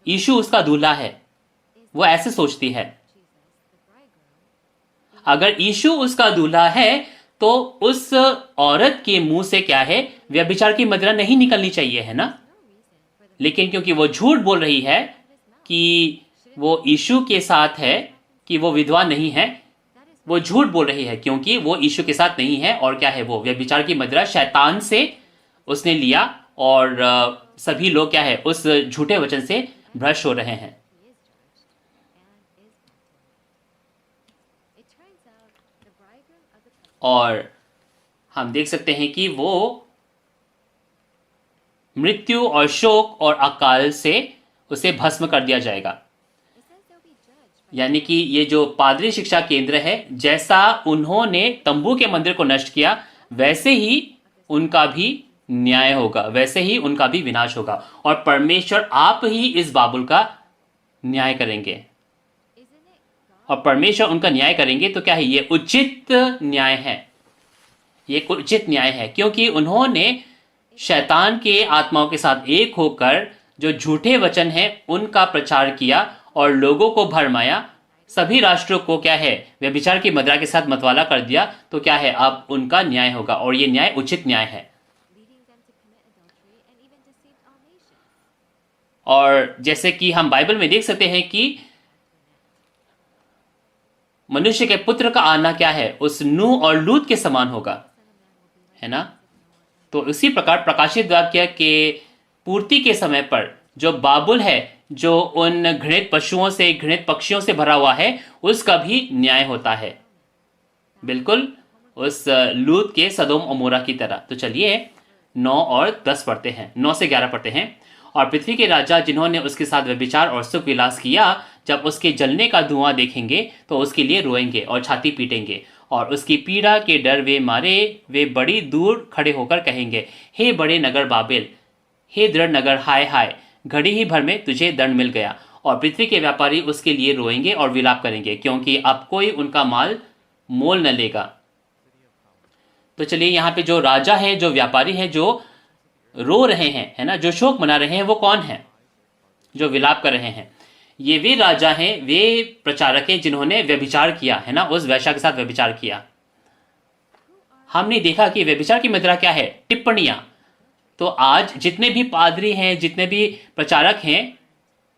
यीशु उसका दूल्हा है, वो ऐसे सोचती है। अगर यीशु उसका दूल्हा है तो उस औरत के मुंह से क्या है, व्यभिचार की मदिरा नहीं निकलनी चाहिए, है ना। लेकिन क्योंकि वो झूठ बोल रही है कि वो यीशु के साथ है, कि वो विधवा नहीं है, वो झूठ बोल रही है क्योंकि वो यीशु के साथ नहीं है। और क्या है, वो व्यभिचार की मदिरा शैतान से उसने लिया, और सभी लोग क्या है, उस झूठे वचन से भ्रष्ट हो रहे हैं। और हम देख सकते हैं कि वो मृत्यु और शोक और अकाल से उसे भस्म कर दिया जाएगा। यानी कि ये जो पादरी शिक्षा केंद्र है, जैसा उन्होंने तंबू के मंदिर को नष्ट किया, वैसे ही उनका भी न्याय होगा, वैसे ही उनका भी विनाश होगा। और परमेश्वर आप ही इस बाबुल का न्याय करेंगे, और परमेश्वर उनका न्याय करेंगे। तो क्या है, ये उचित न्याय है, ये उचित न्याय है, क्योंकि उन्होंने शैतान के आत्माओं के साथ एक होकर जो झूठे वचन हैं उनका प्रचार किया और लोगों को भरमाया, सभी राष्ट्रों को क्या है, व्यभिचार की मदिरा के साथ मतवाला कर दिया। तो क्या है, अब उनका न्याय होगा, और ये न्याय उचित न्याय है। और जैसे कि हम बाइबल में देख सकते हैं कि मनुष्य के पुत्र का आना क्या है, उस नूह और लूत के समान होगा, है ना। तो इसी प्रकार प्रकाशित वाक्य के पूर्ति के समय पर जो बाबुल है, जो उन घृणित पशुओं से, घृणित पक्षियों से भरा हुआ है, उसका भी न्याय होता है, बिल्कुल उस लूत के सदोम अमोरा की तरह। तो चलिए 9 और 10 पढ़ते हैं, 9 से 11 पढ़ते हैं। और पृथ्वी के राजा जिन्होंने उसके साथ व्यभिचार और सुख विलास किया, जब उसके जलने का धुआं देखेंगे तो उसके लिए रोएंगे और छाती पीटेंगे, और उसकी पीड़ा के डर वे मारे वे बड़ी दूर खड़े होकर कहेंगे, हे बड़े नगर बाबेल, हे दृढ़ नगर, हाय हाय, घड़ी ही भर में तुझे दंड मिल गया। और पृथ्वी के व्यापारी उसके लिए रोएंगे और विलाप करेंगे, क्योंकि अब कोई उनका माल मोल न लेगा। तो चलिए यहाँ पे जो राजा है, जो व्यापारी है, जो रो रहे हैं, है ना, जो शोक मना रहे हैं, वो कौन है, जो विलाप कर रहे हैं? ये वे राजा हैं, वे प्रचारक हैं जिन्होंने व्यभिचार किया, है ना, उस वैश्या के साथ व्यभिचार किया। हमने देखा कि व्यभिचार की मदिरा क्या है, टिप्पणियां, तो आज जितने भी पादरी हैं, जितने भी प्रचारक हैं,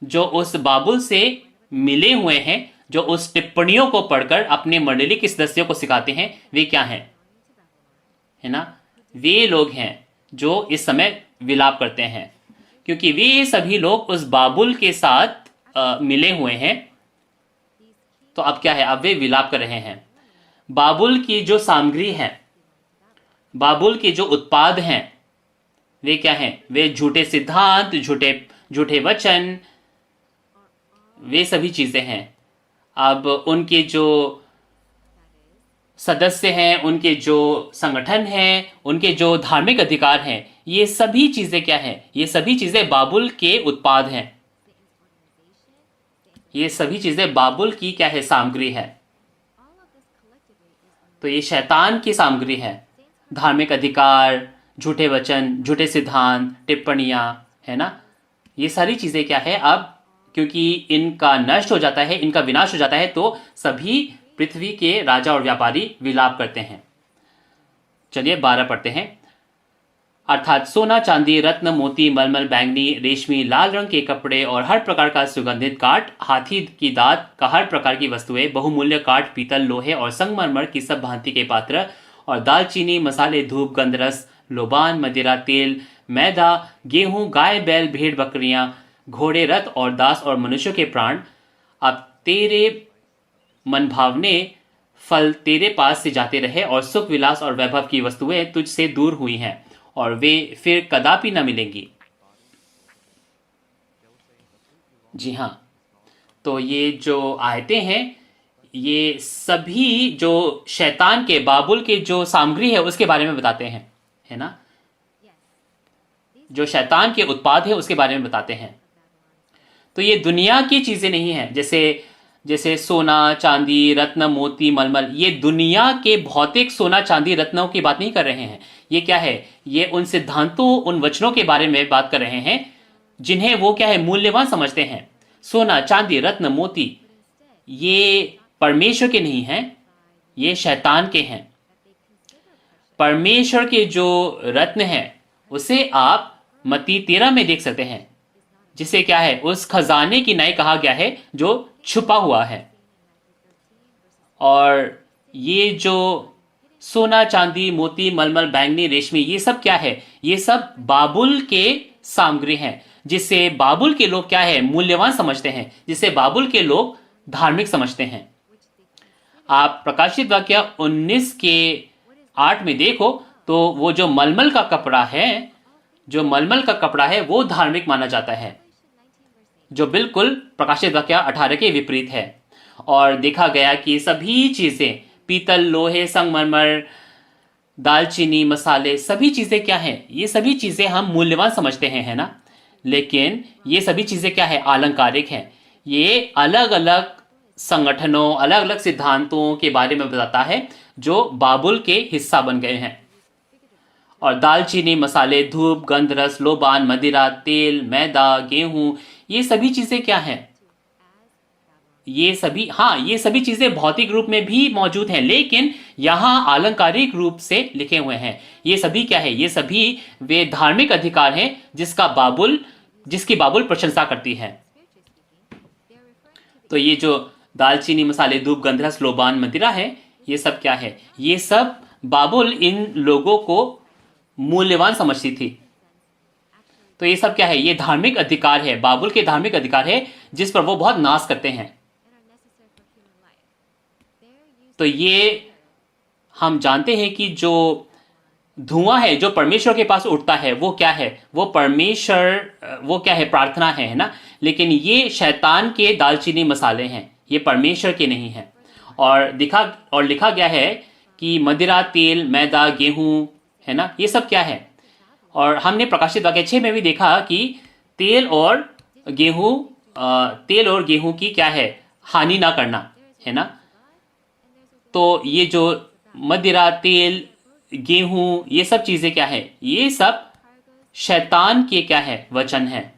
जो उस बाबुल से मिले हुए हैं, जो उस टिप्पणियों को पढ़कर अपने मंडली के सदस्यों को सिखाते हैं, वे क्या हैं? है ना, वे लोग हैं जो इस समय विलाप करते हैं, क्योंकि वे सभी लोग उस बाबुल के साथ मिले हुए हैं। तो अब क्या है? अब वे विलाप कर रहे हैं। बाबुल की जो सामग्री है, बाबुल के जो उत्पाद हैं, वे क्या हैं? वे झूठे सिद्धांत, झूठे वचन, वे सभी चीजें हैं। अब उनके जो सदस्य हैं, उनके जो संगठन हैं, उनके जो धार्मिक अधिकार हैं, ये सभी चीजें क्या हैं? ये सभी चीजें बाबुल के उत्पाद हैं। ये सभी चीजें बाबुल की क्या है? सामग्री है। तो ये शैतान की सामग्री है। धार्मिक अधिकार, झूठे वचन, झूठे सिद्धांत, टिप्पणियां, है ना, ये सारी चीजें क्या है? अब क्योंकि इनका नष्ट हो जाता है, इनका विनाश हो जाता है, तो सभी पृथ्वी के राजा और व्यापारी विलाप करते हैं। चलिए 12 पढ़ते हैं। अर्थात सोना, चांदी, रत्न, मोती, मलमल, बैंगनी, रेशमी, लाल रंग के कपड़े और हर प्रकार का सुगंधित काठ, हाथी की दांत का हर प्रकार की वस्तुएं, बहुमूल्य काठ, पीतल, लोहे और संगमरमर की सब भांति के पात्र, और दालचीनी, मसाले, धूप, गंधरस, लोबान, मदिरा, तेल, मैदा, गेहूं, गाय, बैल, भेड़, बकरियां, घोड़े, रथ और दास और मनुष्यों के प्राण, अब तेरे मनभावने फल तेरे पास से जाते रहे, और सुख, विलास और वैभव की वस्तुएं तुझसे दूर हुई हैं, और वे फिर कदापि न मिलेंगी। जी हाँ, तो ये जो आयतें हैं, ये सभी जो शैतान के, बाबुल के जो सामग्री है उसके बारे में बताते हैं, है ना, जो शैतान के उत्पाद है उसके बारे में बताते हैं। तो ये दुनिया की चीजें नहीं है, जैसे सोना, चांदी, रत्न, मोती, मलमल, ये दुनिया के भौतिक सोना, चांदी, रत्नों की बात नहीं कर रहे हैं। ये क्या है? ये उन सिद्धांतों, उन वचनों के बारे में बात कर रहे हैं जिन्हें वो क्या है? मूल्यवान समझते हैं। सोना, चांदी, रत्न, मोती, ये परमेश्वर के नहीं हैं, ये शैतान के हैं। परमेश्वर के जो रत्न है उसे आप मत्ती 13 में देख सकते हैं, जिसे क्या है? उस खजाने की नाई कहा गया है जो छुपा हुआ है। और ये जो सोना, चांदी, मोती, मलमल, बैंगनी, रेशमी, ये सब क्या है? ये सब बाबुल के सामग्री हैं, जिसे बाबुल के लोग क्या है? मूल्यवान समझते हैं, जिसे बाबुल के लोग धार्मिक समझते हैं। आप प्रकाशित वाक्य 19 के 8 में देखो तो वो जो मलमल का कपड़ा है, जो मलमल का कपड़ा है वो धार्मिक माना जाता है, जो बिल्कुल प्रकाशित वाक्य 18 के विपरीत है। और देखा गया कि सभी चीजें, पीतल, लोहे, संगमरमर, दालचीनी, मसाले, सभी चीजें क्या हैं? ये सभी चीजें हम मूल्यवान समझते हैं, है ना, लेकिन ये सभी चीजें क्या है? अलंकारिक हैं। ये अलग अलग संगठनों, अलग अलग सिद्धांतों के बारे में बताता है जो बाबुल के हिस्सा बन गए हैं। और दालचीनी, मसाले, धूप, गंधरस, लोबान, मदिरा, तेल, मैदा, गेहूं, ये सभी चीजें क्या हैं? ये सभी, हाँ, ये सभी चीजें भौतिक रूप में भी मौजूद हैं, लेकिन यहां अलंकारिक रूप से लिखे हुए हैं। ये सभी क्या है? ये सभी वे धार्मिक अधिकार हैं जिसकी बाबुल प्रशंसा करती है। तो ये जो दालचीनी, मसाले, धूप, गंधरस, लोबान, मदिरा है, ये सब क्या है? ये सब बाबुल इन लोगों को मूल्यवान समझती थी। तो ये सब क्या है? ये धार्मिक अधिकार है, बाबुल के धार्मिक अधिकार है, जिस पर वो बहुत नाश करते हैं। तो ये हम जानते हैं कि जो धुआं है जो परमेश्वर के पास उठता है वो क्या है? वो क्या है? प्रार्थना है ना, लेकिन ये शैतान के दालचीनी, मसाले हैं, ये परमेश्वर के नहीं हैं। और लिखा गया है कि मदिरा, तेल, मैदा, गेहूं, है ना, ये सब क्या है? और हमने प्रकाशित वाक्य 6 में भी देखा कि तेल और गेहूं की क्या है? हानि ना करना, है ना। तो ये जो मदिरा, तेल, गेहूं, ये सब चीजें क्या है? ये सब शैतान के क्या है? वचन है।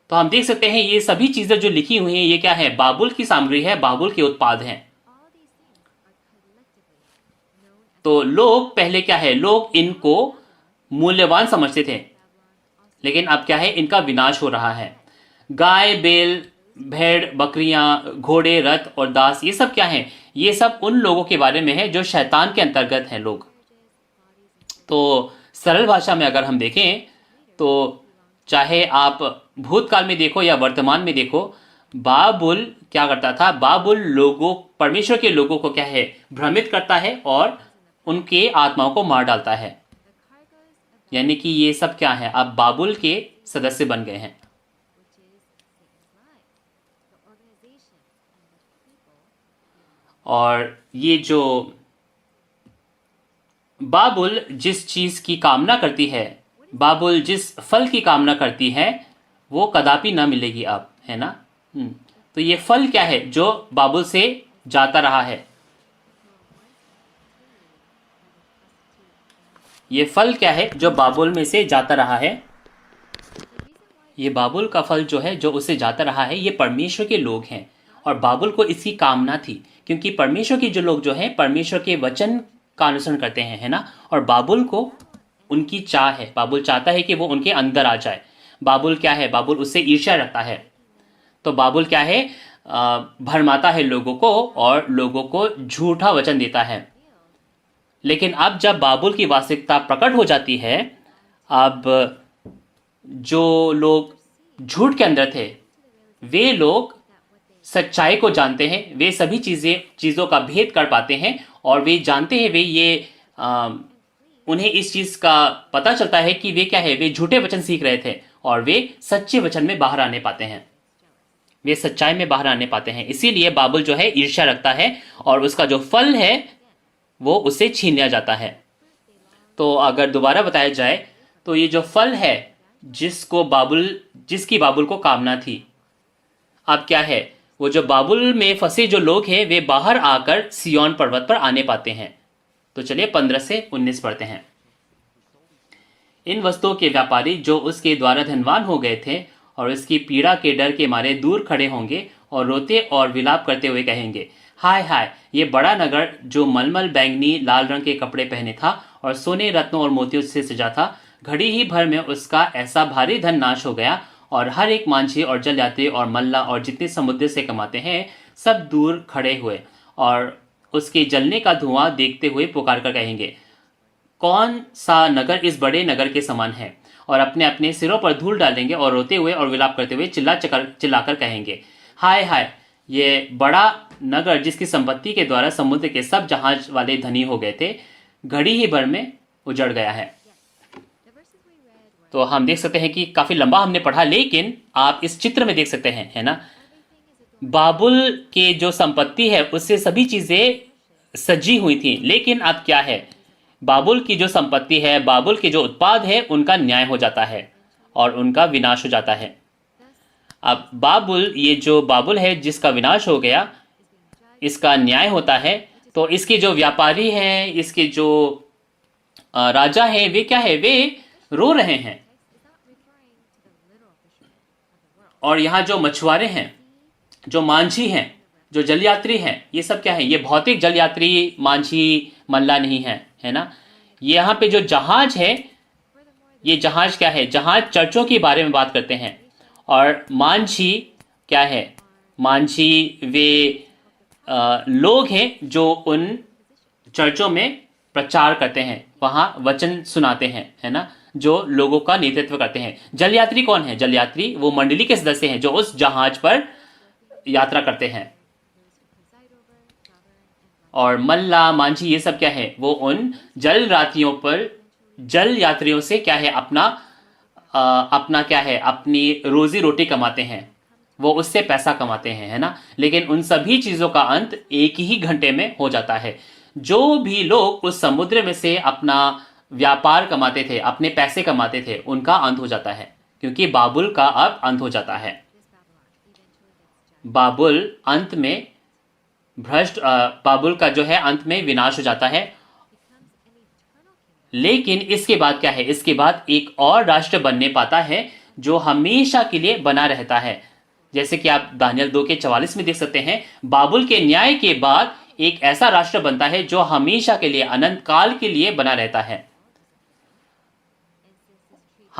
तो हम देख सकते हैं ये सभी चीजें जो लिखी हुई हैं, ये क्या है? बाबुल की सामग्री है, बाबुल के उत्पाद हैं। तो लोग पहले क्या है? लोग इनको मूल्यवान समझते थे, लेकिन अब क्या है, इनका विनाश हो रहा है। गाय, बैल, भेड़, बकरियां, घोड़े, रथ और दास, ये सब क्या है? ये सब उन लोगों के बारे में है जो शैतान के अंतर्गत हैं लोग। तो सरल भाषा में अगर हम देखें तो चाहे आप भूतकाल में देखो या वर्तमान में देखो, बाबुल क्या करता था? बाबुल लोगों, परमेश्वर के लोगों को क्या है, भ्रमित करता है और उनके आत्माओं को मार डालता है। यानी कि ये सब क्या है, अब बाबुल के सदस्य बन गए हैं। और ये जो बाबुल जिस चीज की कामना करती है, बाबुल जिस फल की कामना करती है, वो कदापि ना मिलेगी अब, है ना। तो ये फल क्या है जो बाबुल से जाता रहा है? ये फल क्या है जो बाबुल में से जाता रहा है? ये बाबुल का फल जो है, जो उससे जाता रहा है, ये परमेश्वर के लोग हैं। और बाबुल को इसकी कामना थी, क्योंकि परमेश्वर के जो लोग जो हैं, परमेश्वर के वचन का अनुसरण करते हैं, है ना। और बाबुल को उनकी चाह है, बाबुल चाहता है कि वो उनके अंदर आ जाए। बाबुल क्या है? बाबुल उससे ईर्ष्या रखता है। तो बाबुल क्या है? भरमाता है लोगों को और लोगों को झूठा वचन देता है। लेकिन अब जब बाबुल की वास्तविकता प्रकट हो जाती है, अब जो लोग झूठ के अंदर थे, वे लोग सच्चाई को जानते हैं, वे सभी चीज़ों का भेद कर पाते हैं और वे जानते हैं, वे ये उन्हें इस चीज़ का पता चलता है कि वे क्या है, वे झूठे वचन सीख रहे थे और वे सच्चे वचन में बाहर आने पाते हैं, वे सच्चाई में बाहर आने पाते हैं। इसीलिए बाबुल जो है ईर्ष्या रखता है और उसका जो फल है वो उससे छीन लिया जाता है। तो अगर दोबारा बताया जाए तो ये जो फल है जिसकी बाबुल को कामना थी, अब क्या है, वो जो बाबुल में फंसे जो लोग हैं वे बाहर आकर सिय्योन पर्वत पर आने पाते हैं। तो चलिए 15 से 19 पढ़ते हैं। इन वस्तुओं के व्यापारी जो उसके द्वारा धनवान हो गए थे और उसकी पीड़ा के डर के मारे दूर खड़े होंगे और रोते और विलाप करते हुए कहेंगे, हाय हाय, ये बड़ा नगर जो मलमल, बैंगनी, लाल रंग के कपड़े पहने था और सोने, रत्नों और मोतियों से सजा था, घड़ी ही भर में उसका ऐसा भारी धन नाश हो गया। और हर एक मांझी और जल यात्री और मल्ला और जितने समुद्र से कमाते हैं, सब दूर खड़े हुए और उसके जलने का धुआं देखते हुए पुकार कर कहेंगे, कौन सा नगर इस बड़े नगर के समान है? और अपने अपने सिरों पर धूल डालेंगे और रोते हुए और विलाप करते हुए चिल्लाकर कहेंगे, हाय हाय, ये बड़ा नगर जिसकी संपत्ति के द्वारा समुद्र के सब जहाज वाले धनी हो गए थे, घड़ी ही भर में उजड़ गया है। तो हम देख सकते हैं कि काफी लंबा हमने पढ़ा, लेकिन आप इस चित्र में देख सकते हैं, है ना, बाबुल के जो संपत्ति है उससे सभी चीजें सजी हुई थी, लेकिन अब क्या है, बाबुल की जो संपत्ति है, बाबुल के जो उत्पाद है, उनका न्याय हो जाता है और उनका विनाश हो जाता है। अब बाबुल, ये जो बाबुल है जिसका विनाश हो गया, इसका न्याय होता है। तो इसके जो व्यापारी हैं, इसके जो राजा हैं, वे क्या है, वे रो रहे हैं। और यहाँ जो मछुआरे हैं, जो मांझी हैं, जो जलयात्री हैं, ये सब क्या है, ये भौतिक जलयात्री, मांझी, मल्ला नहीं है, है ना। यहाँ पे जो जहाज है, ये जहाज क्या है, जहाज चर्चों के बारे में बात करते हैं। और मांझी क्या है, मांझी वे लोग हैं जो उन चर्चों में प्रचार करते हैं, वहाँ वचन सुनाते हैं, है ना, जो लोगों का नेतृत्व करते हैं। जलयात्री कौन है? जलयात्री वो मंडली के सदस्य हैं जो उस जहाज पर यात्रा करते हैं। और मल्ला, मांझी, ये सब क्या है, वो उन जल यात्रियों से क्या है, अपना क्या है, अपनी रोजी रोटी कमाते हैं, वो उससे पैसा कमाते हैं, है ना। लेकिन उन सभी चीजों का अंत एक ही घंटे में हो जाता है। जो भी लोग उस समुद्र में से अपना व्यापार कमाते थे, अपने पैसे कमाते थे, उनका अंत हो जाता है, क्योंकि बाबुल का अब अंत हो जाता है। बाबुल अंत में बाबुल का जो है अंत में विनाश हो जाता है। लेकिन इसके बाद क्या है, इसके बाद एक और राष्ट्र बनने पाता है जो हमेशा के लिए बना रहता है। जैसे कि आप दानियल 2:44 में देख सकते हैं, बाबुल के न्याय के बाद एक ऐसा राष्ट्र बनता है जो हमेशा के लिए, अनंत काल के लिए बना रहता है।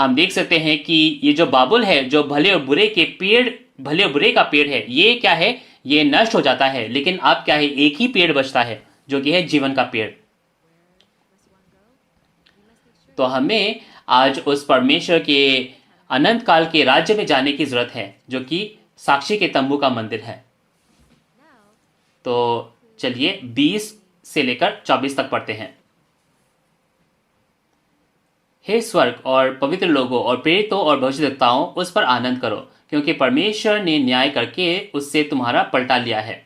हम देख सकते हैं कि ये जो बाबुल है, जो भले और बुरे के पेड़, भले और बुरे का पेड़ है, ये क्या है, ये नष्ट हो जाता है, लेकिन अब क्या है, एक ही पेड़ बचता है जो कि है जीवन का पेड़। तो हमें आज उस परमेश्वर के अनंत काल के राज्य में जाने की जरूरत है, जो कि साक्षी के तंबू का मंदिर है। तो चलिए 20 से लेकर 24 तक पढ़ते हैं। हे स्वर्ग और पवित्र लोगों और प्रेरितों और भविष्यद्वक्ताओं, उस पर आनंद करो, क्योंकि परमेश्वर ने न्याय करके उससे तुम्हारा पलटा लिया है।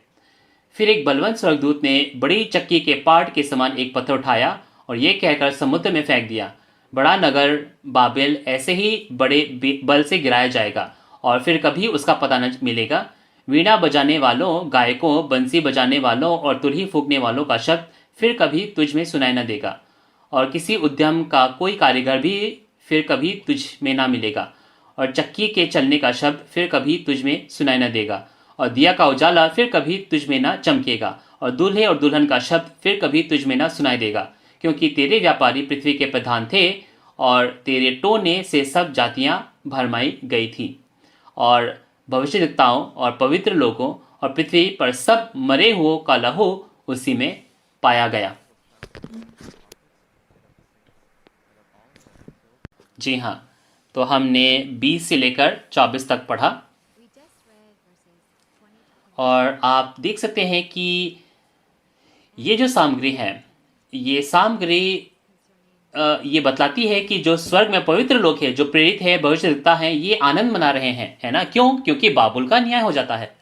फिर एक बलवंत स्वर्गदूत ने बड़ी चक्की के पाट के समान एक पत्थर उठाया और ये कहकर समुद्र में फेंक दिया, बड़ा नगर बाबेल ऐसे ही बड़े बल से गिराया जाएगा और फिर कभी उसका पता न मिलेगा। वीणा बजाने वालों, गायकों, बंसी बजाने वालों और तुरही फूंकने वालों का शब्द फिर कभी तुझ में सुनाई न देगा, और किसी उद्यम का कोई कारीगर भी फिर कभी तुझ में ना मिलेगा, और चक्की के चलने का शब्द फिर कभी तुझ में सुनाई न देगा, और दिया का उजाला फिर कभी तुझ में ना चमकेगा, और दूल्हे और दुल्हन का शब्द फिर कभी तुझ में ना सुनाई देगा, क्योंकि तेरे व्यापारी पृथ्वी के प्रधान थे और तेरे टोने से सब जातियां भरमाई गई थी। और भविष्यद्वक्ताओं और पवित्र लोगों और पृथ्वी पर सब मरे हुओं का लहू उसी में पाया गया। जी हाँ, तो हमने 20 से लेकर 24 तक पढ़ा, और आप देख सकते हैं कि ये जो सामग्री है, ये सामग्री ये बतलाती है कि जो स्वर्ग में पवित्र लोग हैं, जो प्रेरित है, भविष्यद्वक्ता हैं, ये आनंद मना रहे हैं, है ना? क्यों? क्योंकि बाबुल का न्याय हो जाता है।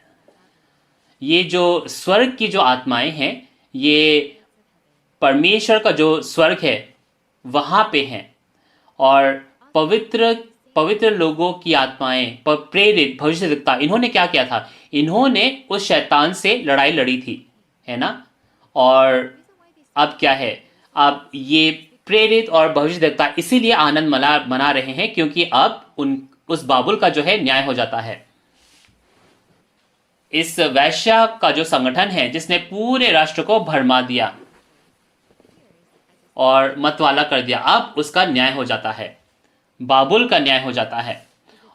ये जो स्वर्ग की जो आत्माएं हैं, ये परमेश्वर का जो स्वर्ग है वहां पे हैं, और पवित्र लोगों की आत्माएं, प्रेरित भविष्यद्वक्ता, इन्होंने क्या किया था? इन्होंने उस शैतान से लड़ाई लड़ी थी, है ना? और अब क्या है, अब ये प्रेरित और भविष्यद्वक्ता इसीलिए आनंद मना रहे हैं क्योंकि अब उस बाबुल का जो है न्याय हो जाता है। इस वैश्या का जो संगठन है, जिसने पूरे राष्ट्र को भरमा दिया और मतवाला कर दिया, अब उसका न्याय हो जाता है, बाबुल का न्याय हो जाता है।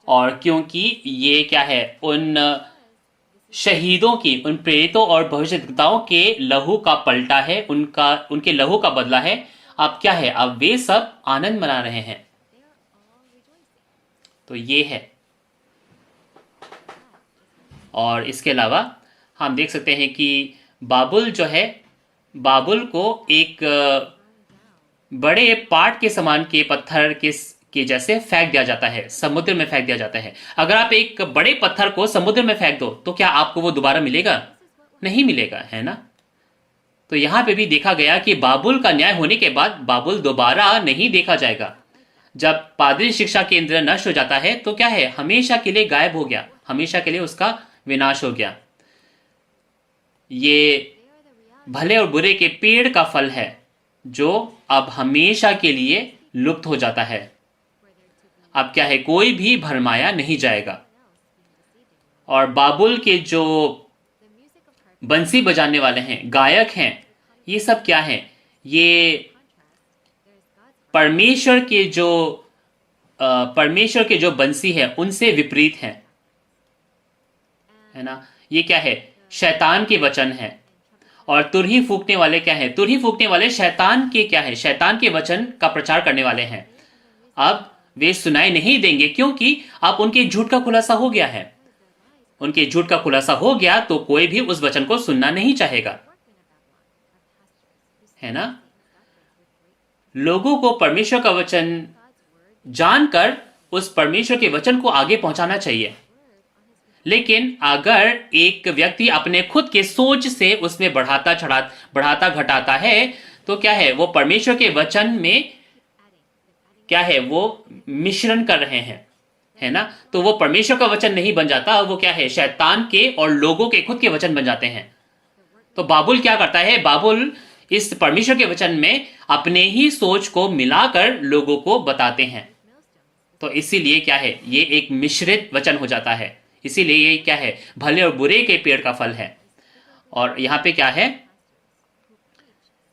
और क्योंकि ये क्या है, उन शहीदों की, उन प्रेरितों और भविष्यद्वक्ताओं के लहू का पलटा है, उनके लहू का बदला है। अब क्या है, अब वे सब आनंद मना रहे हैं। तो ये है। और इसके अलावा हम देख सकते हैं कि बाबुल जो है, बाबुल को एक बड़े पाट के समान के पत्थर के जैसे फेंक दिया जाता है, समुद्र में फेंक दिया जाता है। अगर आप एक बड़े पत्थर को समुद्र में फेंक दो तो क्या आपको वो दोबारा मिलेगा? नहीं मिलेगा, है ना? तो यहां पे भी देखा गया कि बाबुल का न्याय होने के बाद बाबुल दोबारा नहीं देखा जाएगा। जब पादरी शिक्षा केंद्र नष्ट हो जाता है तो क्या है, हमेशा के लिए गायब हो गया, हमेशा के लिए उसका विनाश हो गया। ये भले और बुरे के पेड़ का फल है जो अब हमेशा के लिए लुप्त हो जाता है। अब क्या है, कोई भी भरमाया नहीं जाएगा। और बाबुल के जो बंसी बजाने वाले हैं, गायक हैं, ये सब क्या है, ये परमेश्वर के जो बंसी है उनसे विपरीत है ना? ये क्या है, शैतान के वचन है। और तुरही फूंकने वाले क्या है, तुरही फूंकने वाले शैतान के क्या है, शैतान के वचन का प्रचार करने वाले हैं। अब वे सुनाई नहीं देंगे क्योंकि अब उनके झूठ का खुलासा हो गया है। उनके झूठ का खुलासा हो गया तो कोई भी उस वचन को सुनना नहीं चाहेगा, है ना? लोगों को परमेश्वर का वचन जानकर उस परमेश्वर के वचन को आगे पहुंचाना चाहिए। लेकिन अगर एक व्यक्ति अपने खुद के सोच से उसमें बढ़ाता घटाता है तो क्या है, वो परमेश्वर के वचन में क्या है, वो मिश्रण कर रहे हैं, है ना? तो वो परमेश्वर का वचन नहीं बन जाता, वो क्या है, शैतान के और लोगों के खुद के वचन बन जाते हैं। तो बाबुल क्या करता है, बाबुल इस परमेश्वर के वचन में अपने ही सोच को मिलाकर लोगों को बताते हैं। तो इसीलिए क्या है, ये एक मिश्रित वचन हो जाता है। इसीलिए ये क्या है, भले और बुरे के पेड़ का फल है। और यहां पे क्या है,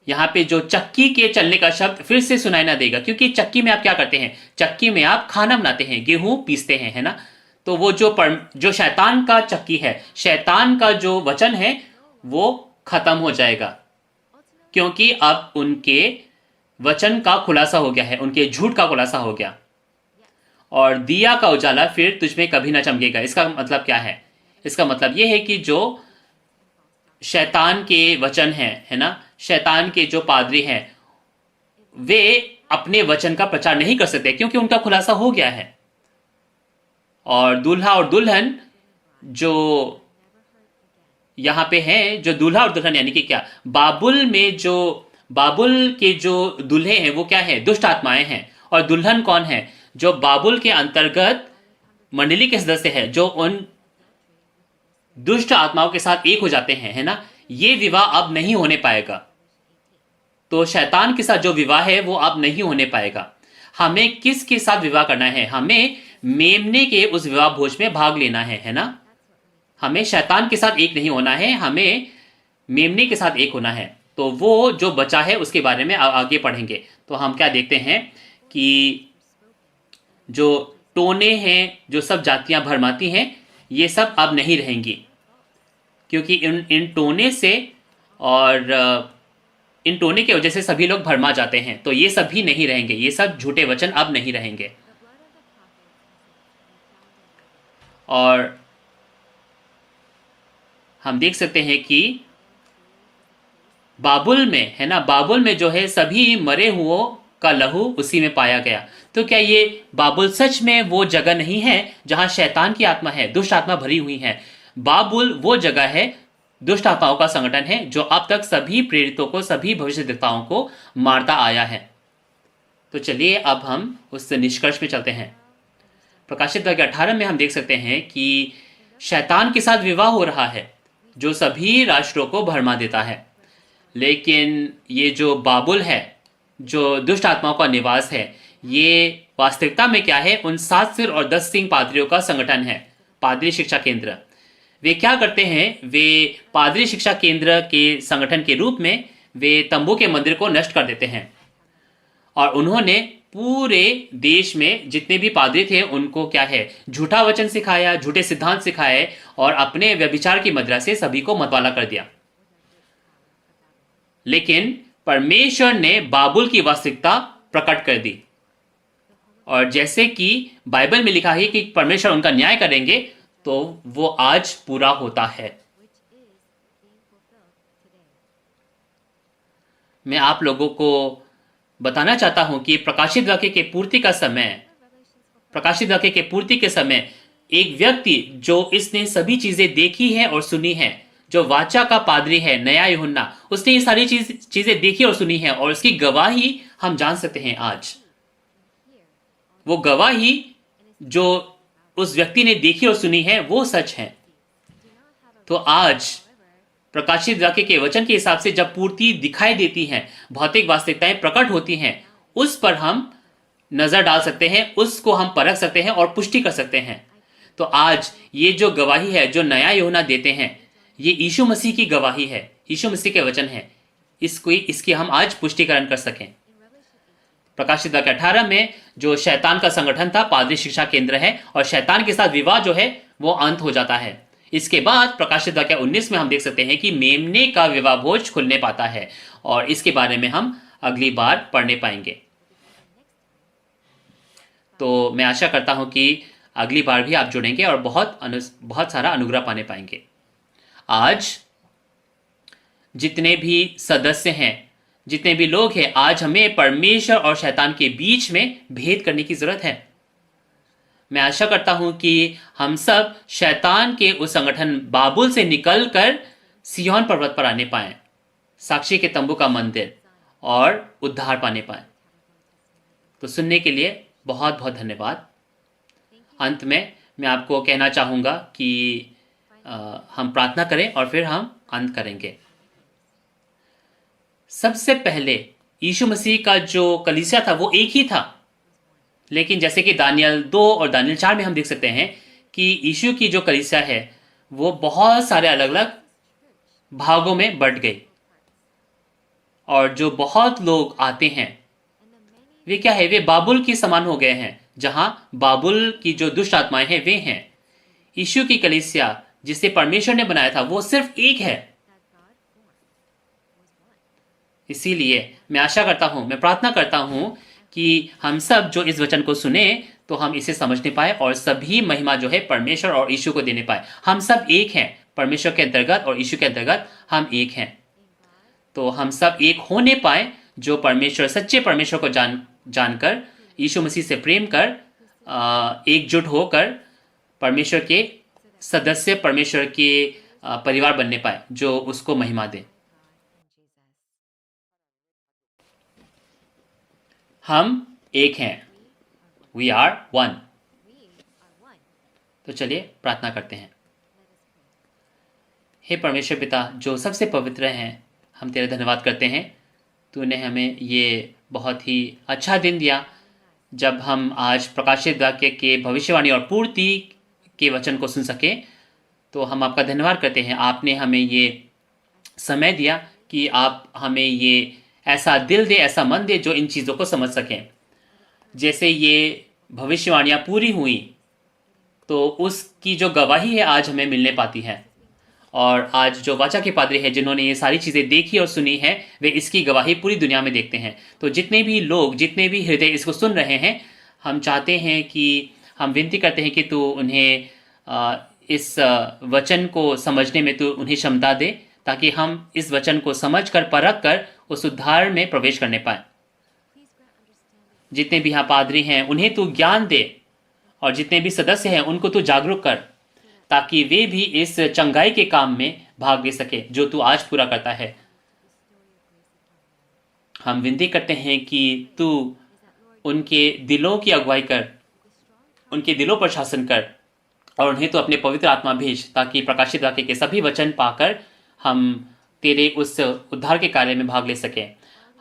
यहाँ पे जो चक्की के चलने का शब्द फिर से सुनाई ना देगा, क्योंकि चक्की में आप क्या करते हैं, चक्की में आप खाना बनाते हैं, गेहूं पीसते हैं, है ना। तो वो जो शैतान का चक्की है, शैतान का जो वचन है वो खत्म हो जाएगा, क्योंकि अब उनके वचन का खुलासा हो गया है, उनके झूठ का खुलासा हो गया। और दिया का उजाला फिर तुझ में कभी ना चमकेगा। इसका मतलब क्या है? इसका मतलब यह है कि जो शैतान के वचन है ना, शैतान के जो पादरी हैं वे अपने वचन का प्रचार नहीं कर सकते, क्योंकि उनका खुलासा हो गया है। और दूल्हा और दुल्हन जो यहां पे हैं, जो दूल्हा और दुल्हन यानी कि क्या, बाबुल के जो दूल्हे हैं वो क्या है, दुष्ट आत्माएं हैं। और दुल्हन कौन है? जो बाबुल के अंतर्गत मंडली के सदस्य है, जो उन दुष्ट आत्माओं के साथ एक हो जाते हैं, है ना। ये विवाह अब नहीं होने पाएगा। तो शैतान के साथ जो विवाह है वो अब नहीं होने पाएगा। हमें किसके साथ विवाह करना है? हमें मेमने के उस विवाह भोज में भाग लेना है ना। हमें शैतान के साथ एक नहीं होना है, हमें मेमने के साथ एक होना है। तो वो जो बचा है उसके बारे में आगे पढ़ेंगे। तो हम क्या देखते हैं कि जो टोने हैं, जो सब जातियां भरमाती हैं, ये सब अब नहीं रहेंगी, क्योंकि इन टोने से और इन टोने की वजह से सभी लोग भरमा जाते हैं। तो ये सब भी नहीं रहेंगे, ये सब झूठे वचन अब नहीं रहेंगे। और हम देख सकते हैं कि बाबुल में, है ना, बाबुल में जो है सभी मरे हुओं का लहू उसी में पाया गया। तो क्या ये बाबुल सच में वो जगह नहीं है जहां शैतान की आत्मा है, दुष्ट आत्मा भरी हुई है? बाबुल वो जगह है, दुष्ट आत्माओं का संगठन है, जो अब तक सभी प्रेरितों को, सभी भविष्यद्वक्ताओं को मारता आया है। तो चलिए अब हम उस निष्कर्ष पे चलते हैं। प्रकाशित वाक्य 18 में हम देख सकते हैं कि शैतान के साथ विवाह हो रहा है, जो सभी राष्ट्रों को भरमा देता है। लेकिन ये जो बाबुल है, जो दुष्ट आत्माओं का निवास है, ये वास्तविकता में क्या है? उन 7 सिर और 10 सिंह पादरियों का संगठन है, पादरी शिक्षा केंद्र। वे क्या करते हैं? वे पादरी शिक्षा केंद्र के संगठन के रूप में वे तंबू के मंदिर को नष्ट कर देते हैं। और उन्होंने पूरे देश में जितने भी पादरी थे उनको क्या है, झूठा वचन सिखाया, झूठे सिद्धांत सिखाए और अपने व्यभिचार की मुद्रा से सभी को मतवाला कर दिया। लेकिन परमेश्वर ने बाबुल की वास्तविकता प्रकट कर दी, और जैसे कि बाइबल में लिखा है कि परमेश्वर उनका न्याय करेंगे, तो वो आज पूरा होता है। मैं आप लोगों को बताना चाहता हूं कि प्रकाशित वाक्य के पूर्ति के समय एक व्यक्ति जो इसने सभी चीजें देखी है और सुनी है, जो वाचा का पादरी है, नया यूहन्ना, उसने ये सारी चीजें देखी और सुनी है, और उसकी गवाही हम जान सकते हैं आज। वो गवाही जो उस व्यक्ति ने देखी और सुनी है वो सच है। तो आज प्रकाशित वाक्य के वचन के हिसाब से जब पूर्ति दिखाई देती है, भौतिक वास्तविकताएं प्रकट होती हैं, उस पर हम नजर डाल सकते हैं, उसको हम परख सकते हैं और पुष्टि कर सकते हैं। तो आज ये जो गवाही है जो नया यूहन्ना देते हैं, ये यीशु मसीह की गवाही है, यीशु मसीह के वचन है। इसकी हम आज पुष्टिकरण कर सकें। प्रकाशित वाक्य 18 में जो शैतान का संगठन था, पादरी शिक्षा केंद्र है, और शैतान के साथ विवाह जो है वो अंत हो जाता है। इसके बाद प्रकाशित वाक्य 19 में हम देख सकते हैं कि मेमने का विवाह भोज खुलने पाता है, और इसके बारे में हम अगली बार पढ़ने पाएंगे। तो मैं आशा करता हूं कि अगली बार भी आप जुड़ेंगे और बहुत सारा अनुग्रह पाने पाएंगे। आज जितने भी सदस्य हैं, जितने भी लोग हैं, आज हमें परमेश्वर और शैतान के बीच में भेद करने की जरूरत है। मैं आशा करता हूं कि हम सब शैतान के उस संगठन बाबुल से निकलकर सिय्योन पर्वत पर आने पाए, साक्षी के तंबू का मंदिर, और उद्धार पाने पाए। तो सुनने के लिए बहुत बहुत धन्यवाद। अंत में मैं आपको कहना चाहूंगा कि हम प्रार्थना करें और फिर हम अंत करेंगे। सबसे पहले यीशु मसीह का जो कलीसिया था वो एक ही था, लेकिन जैसे कि दानियल 2 और दानियल 4 में हम देख सकते हैं कि यीशु की जो कलीसिया है वो बहुत सारे अलग अलग भागों में बंट गई, और जो बहुत लोग आते हैं वे क्या है, वे बाबुल के समान हो गए हैं, जहां बाबुल की जो दुष्ट आत्माएं हैं वे हैं। यीशु की कलीसिया जिसे परमेश्वर ने बनाया था वो सिर्फ एक है। इसीलिए मैं आशा करता हूं, मैं प्रार्थना करता हूं कि हम सब जो इस वचन को सुने तो हम इसे समझने पाए और सभी महिमा जो है परमेश्वर और यीशु को देने पाए। हम सब एक हैं, परमेश्वर के अंतर्गत और यीशु के अंतर्गत हम एक हैं। तो हम सब एक होने पाए, जो परमेश्वर, सच्चे परमेश्वर को जानकर, यीशु मसीह से प्रेम कर, एकजुट होकर परमेश्वर के सदस्य, परमेश्वर के परिवार बनने पाए जो उसको महिमा दे। हम एक हैं, वी आर वन। तो चलिए प्रार्थना करते हैं। हे परमेश्वर पिता जो सबसे पवित्र हैं, हम तेरा धन्यवाद करते हैं। तूने हमें ये बहुत ही अच्छा दिन दिया जब हम आज प्रकाशित वाक्य के भविष्यवाणी और पूर्ति के वचन को सुन सके। तो हम आपका धन्यवाद करते हैं, आपने हमें ये समय दिया कि आप हमें ये ऐसा दिल दे, ऐसा मन दे जो इन चीज़ों को समझ सकें। जैसे ये भविष्यवाणियाँ पूरी हुई तो उसकी जो गवाही है आज हमें मिलने पाती है, और आज जो वाचा के पादरी हैं जिन्होंने ये सारी चीज़ें देखी और सुनी है वे इसकी गवाही पूरी दुनिया में देखते हैं। तो जितने भी लोग, जितने भी हृदय इसको सुन रहे हैं, हम चाहते हैं कि, हम विनती करते हैं कि तू उन्हें इस वचन को समझने में तू उन्हें क्षमता दे, ताकि हम इस वचन को समझ कर, परख कर उस उद्धार में प्रवेश करने पाए। जितने भी यहाँ पादरी हैं उन्हें तू ज्ञान दे, और जितने भी सदस्य हैं उनको तू जागरूक कर, ताकि वे भी इस चंगाई के काम में भाग ले सके जो तू आज पूरा करता है। हम विनती करते हैं कि तू उनके दिलों की अगुवाई कर, उनके दिलों पर शासन कर, और उन्हें तो अपने पवित्र आत्मा भेज, ताकि प्रकाशित वाक्य के सभी वचन पाकर हम तेरे उस उद्धार के कार्य में भाग ले सकें।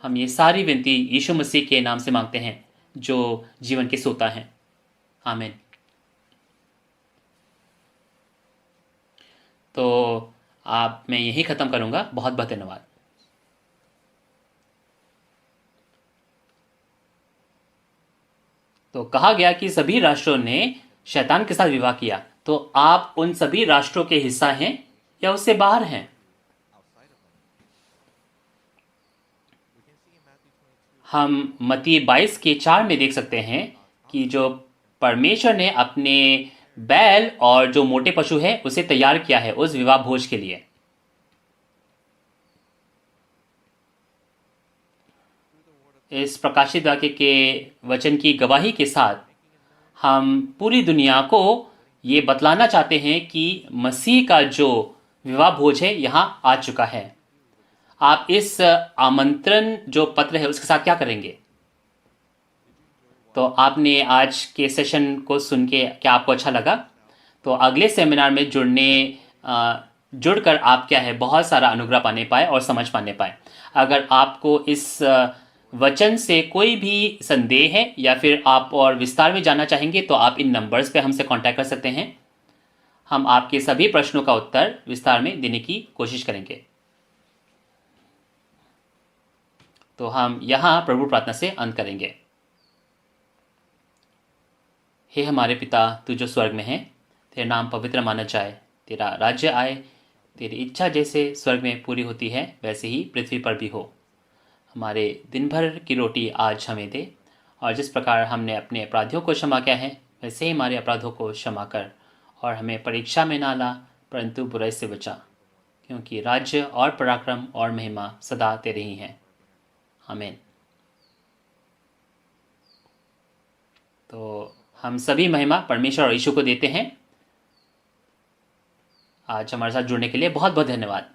हम ये सारी विनती यीशु मसीह के नाम से मांगते हैं जो जीवन के सोता हैं। आमीन। तो मैं यही ख़त्म करूँगा। बहुत बहुत धन्यवाद। तो कहा गया कि सभी राष्ट्रों ने शैतान के साथ विवाह किया। तो आप उन सभी राष्ट्रों के हिस्सा हैं या उससे बाहर हैं? हम मत्ती 22 के 4 में देख सकते हैं कि जो परमेश्वर ने अपने बैल और जो मोटे पशु है उसे तैयार किया है उस विवाह भोज के लिए। इस प्रकाशित वाक्य के वचन की गवाही के साथ हम पूरी दुनिया को ये बतलाना चाहते हैं कि मसीह का जो विवाह भोज है यहाँ आ चुका है। आप इस आमंत्रण जो पत्र है उसके साथ क्या करेंगे? तो आपने आज के सेशन को सुन के क्या आपको अच्छा लगा? तो अगले सेमिनार में जुड़कर आप क्या है बहुत सारा अनुग्रह पाने पाए और समझ पाने पाए। अगर आपको इस वचन से कोई भी संदेह है या फिर आप और विस्तार में जानना चाहेंगे तो आप इन नंबर्स पे हमसे कांटेक्ट कर सकते हैं। हम आपके सभी प्रश्नों का उत्तर विस्तार में देने की कोशिश करेंगे। तो हम यहाँ प्रभु प्रार्थना से अंत करेंगे। हे हमारे पिता, तू जो स्वर्ग में है, तेरा नाम पवित्र माना जाए, तेरा राज्य आए, तेरी इच्छा जैसे स्वर्ग में पूरी होती है वैसे ही पृथ्वी पर भी हो। हमारे दिन भर की रोटी आज हमें दे, और जिस प्रकार हमने अपने अपराधियों को क्षमा किया है वैसे ही हमारे अपराधों को क्षमा कर, और हमें परीक्षा में ना ला परंतु बुराई से बचा, क्योंकि राज्य और पराक्रम और महिमा सदा तेरे ही हैं। आमीन। तो हम सभी महिमा परमेश्वर और यीशु को देते हैं। आज हमारे साथ जुड़ने के लिए बहुत बहुत धन्यवाद।